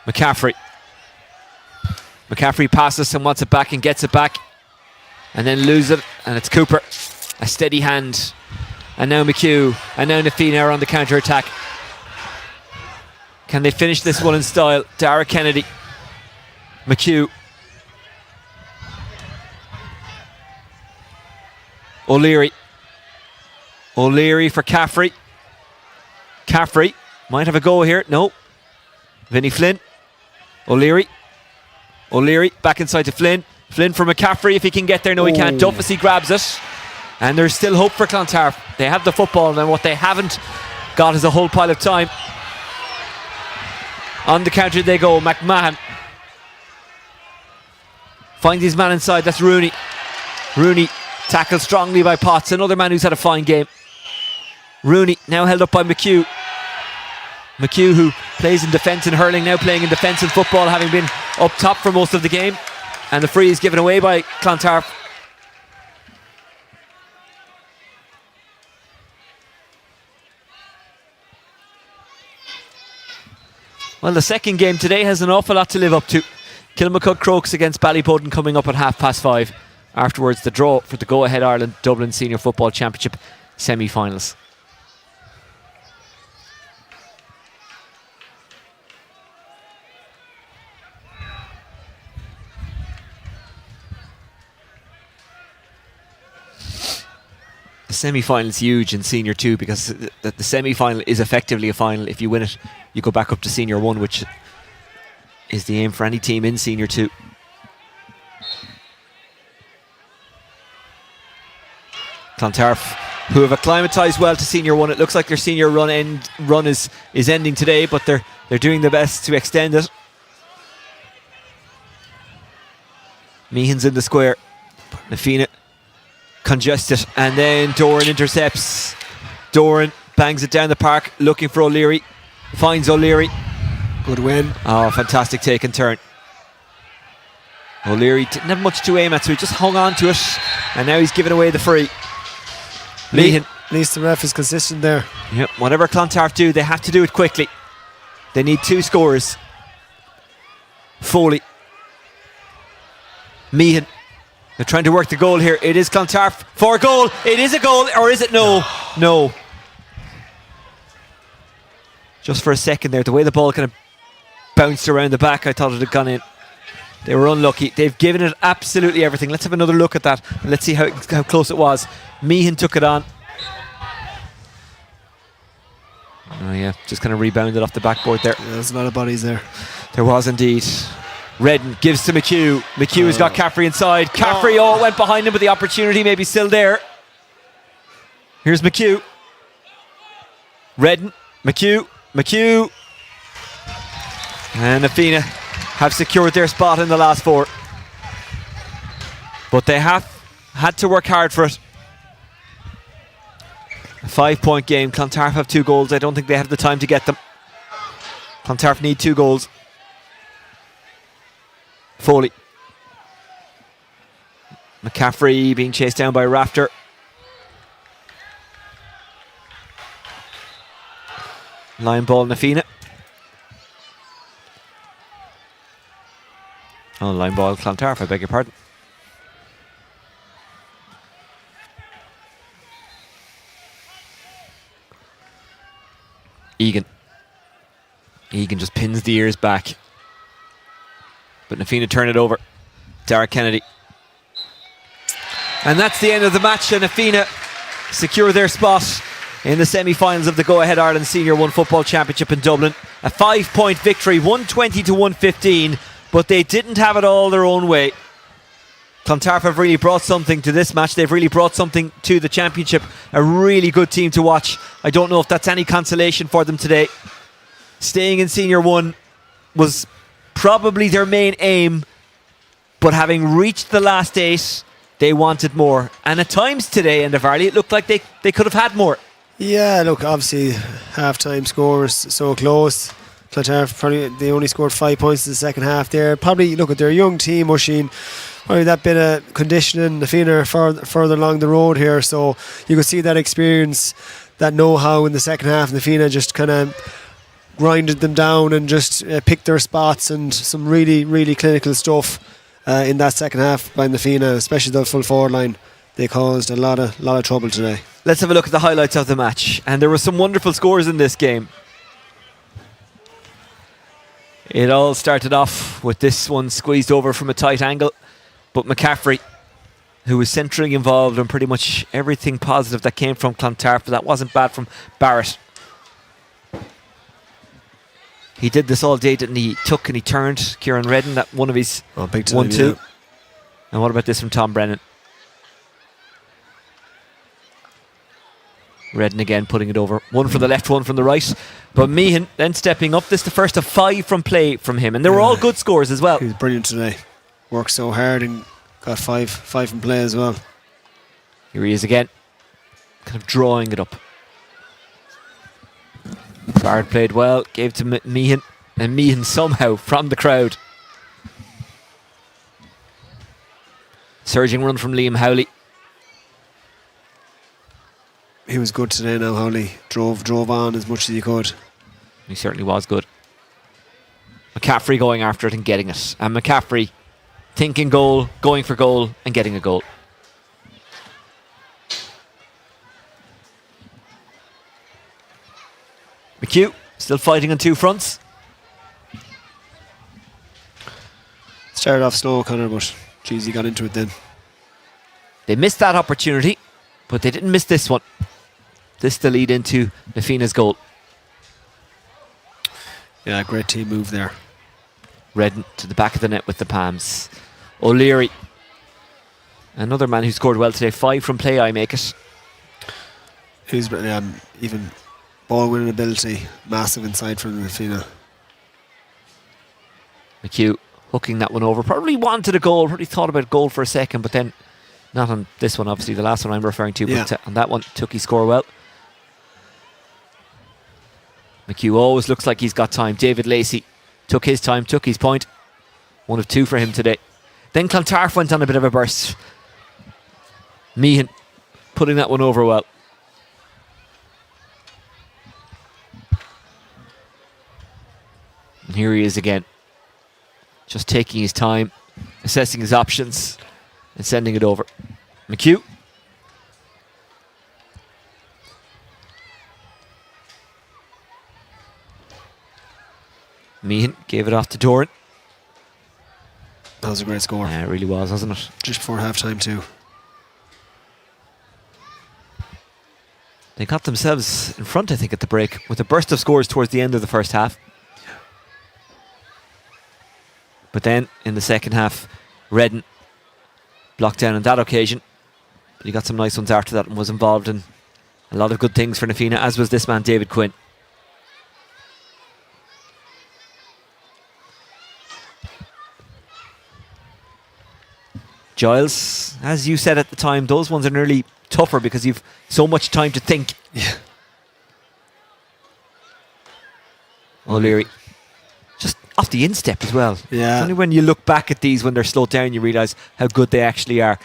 McCaffrey. McCaffrey passes and wants it back and gets it back. And then loses it. And it's Cooper. A steady hand. And now McHugh. And now Fianna are on the counter-attack. Can they finish this one in style? Dara Kennedy. McHugh. O'Leary. O'Leary for Caffrey. Caffrey might have a go here. No. Vinny Flynn. O'Leary. O'Leary back inside to Flynn. Flynn for McCaffrey if he can get there. No, he can't. Duffy grabs it. And there's still hope for Clontarf. They have the football, and what they haven't got is a whole pile of time. On the counter they go. McMahon finds his man inside. That's Rooney. Rooney tackled strongly by Potts, another man who's had a fine game. Rooney now held up by McHugh. McHugh, who plays in defence in hurling, now playing in defence in football, having been up top for most of the game. And the free is given away by Clontarf. Well, the second game today has an awful lot to live up to. Kilmacud Crokes against Ballyboden coming up at 5:30. Afterwards, the draw for the Go Ahead Ireland Dublin Senior Football Championship semi-finals. The semi-final is huge in Senior 2 because the semi-final is effectively a final. If you win it, you go back up to Senior 1, which is the aim for any team in Senior 2. Clontarf, who have acclimatised well to Senior 1. It looks like their Senior run is ending today, but they're doing their best to extend it. Meehan's in the square. Fianna congested, and then Doran intercepts. Doran bangs it down the park, looking for O'Leary. Finds O'Leary. Good win. Oh, fantastic take and turn. O'Leary didn't have much to aim at, so he just hung on to it, and now he's giving away the free. At least the ref is consistent there. Yep, whatever Clontarf do, they have to do it quickly. They need 2 scores. Foley. Meehan. They're trying to work the goal here. It is Clontarf for a goal. It is a goal, or is it no? No. Just for a second there, the way the ball kind of bounced around the back, I thought it had gone in. They were unlucky. They've given it absolutely everything. Let's have another look at that. And let's see how close it was. Meehan took it on. Oh yeah, just kind of rebounded off the backboard there. Yeah, there's a lot of bodies there. There was indeed. Redden gives to McHugh. McHugh has got Caffrey inside. Caffrey, went behind him, but the opportunity maybe still there. Here's McHugh. Redden, McHugh. And Fianna have secured their spot in the last 4. But they have had to work hard for it. A 5-point game. Clontarf have 2 goals. I don't think they have the time to get them. Clontarf need 2 goals. Foley. McCaffrey being chased down by Rafter. Line ball Nafina. Oh, line ball Clontarf, I beg your pardon. Egan just pins the ears back. But Nafina turn it over. Derek Kennedy. And that's the end of the match, and Nafina secure their spot in the semi-finals of the Go Ahead Ireland Senior 1 Football Championship in Dublin. A 5-point victory, 120 to 115, but they didn't have it all their own way. Clontarf have really brought something to this match. They've really brought something to the championship. A really good team to watch. I don't know if that's any consolation for them today. Staying in Senior 1 was probably their main aim, but having reached the last 8, they wanted more. And at times today in the Valley, it looked like they could have had more. Yeah, look, obviously half-time scores so close. Clontarf probably they only scored 5 points in the second half there. Probably look at their young team, Oisín. Probably that bit of conditioning, the Fianna further along the road here, so you could see that experience, that know-how in the second half, and the Fianna just kind of grinded them down and just picked their spots, and some really, really clinical stuff in that second half by the Fianna, especially the full forward line. They caused a lot of trouble today. Let's have a look at the highlights of the match, and there were some wonderful scores in this game. It all started off with this one squeezed over from a tight angle, but McCaffrey, who was centrally involved in pretty much everything positive that came from Clontarf, but that wasn't bad from Barrett. He did this all day, didn't he? He took and he turned Kieran Redden, that one of his 1-2. Yeah. And what about this from Tom Brennan? Redden again putting it over. One from the left, one from the right. But Meehan then stepping up. This is the first of 5 from play from him. And they were all good scores as well. He was brilliant today. Worked so hard and got 5 from play as well. Here he is again. Kind of drawing it up. Barrett played well. Gave to Meehan. And Meehan somehow from the crowd. Surging run from Liam Howley. He was good today now, Howley. Drove on as much as he could. He certainly was good. McCaffrey going after it and getting it. And McCaffrey thinking goal, going for goal and getting a goal. McHugh still fighting on 2 fronts. Started off slow, Conor, but geez, he got into it then. They missed that opportunity, but they didn't miss this one. This to lead into Nafina's goal. Yeah, great team move there. Redden to the back of the net with the palms. O'Leary, another man who scored well today. 5 from play, I make it. Who's even ball winning ability, massive inside from Nafina. McHugh hooking that one over. Probably wanted a goal, probably thought about a goal for a second, but then not on this one, obviously, the last one I'm referring to, but on that one, took his score well. McHugh always looks like he's got time. David Lacey took his time, took his point. 1 of 2 for him today. Then Clontarf went on a bit of a burst. Meehan putting that one over well. And here he is again. Just taking his time, assessing his options, and sending it over. McHugh. Meehan gave it off to Doran. That was a great score. Yeah, it really was, wasn't it? Just before half time too. They got themselves in front, I think, at the break with a burst of scores towards the end of the first half. But then in the second half, Redden blocked down on that occasion. But he got some nice ones after that and was involved in a lot of good things for Na Fianna, as was this man, David Quinn. Giles, as you said at the time, those ones are nearly tougher because you've so much time to think. Yeah. O'Leary. Just off the instep as well. Yeah. It's only when you look back at these when they're slowed down you realise how good they actually are.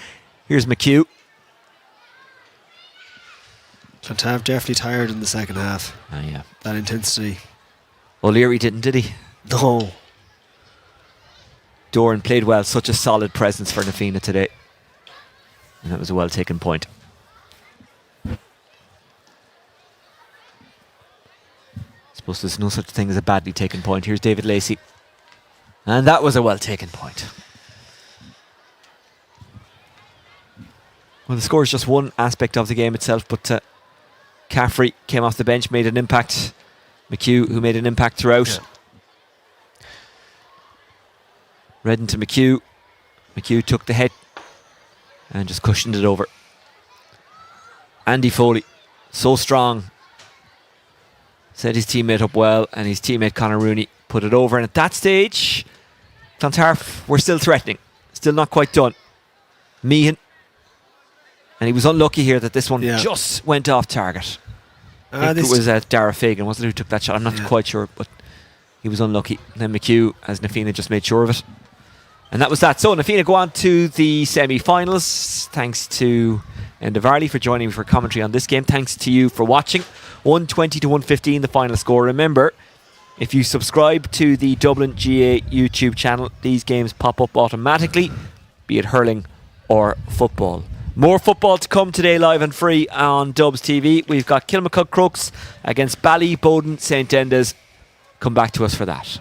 Here's McHugh. Clontarf definitely tired in the second half. Oh, yeah. That intensity. O'Leary didn't, did he? No. Doran played well, such a solid presence for Na Fianna today. And that was a well taken point. Suppose there's no such thing as a badly taken point. Here's David Lacey. And that was a well taken point. Well, the score is just one aspect of the game itself, but Caffrey came off the bench, made an impact. McHugh, who made an impact throughout. Yeah. Redden to McHugh. McHugh took the hit and just cushioned it over. Andy Foley, so strong. Set his teammate up well, and his teammate Conor Rooney put it over. And at that stage, Clontarf were still threatening. Still not quite done. Meehan. And he was unlucky here that this one just went off target. I think it was Dara Fagan, wasn't it, who took that shot? I'm not quite sure, but he was unlucky. And then McHugh, as Na Fianna just made sure of it. And that was that. So Na Fianna go on to the semi-finals. Thanks to Enda Varley for joining me for commentary on this game. Thanks to you for watching. 120 to 115 the final score. Remember, if you subscribe to the Dublin GA YouTube channel, these games pop up automatically, be it hurling or football. More football to come today, live and free on Dubs TV. We've got Kilmacud Crooks against Bally, Bowden, St Enda's. Come back to us for that.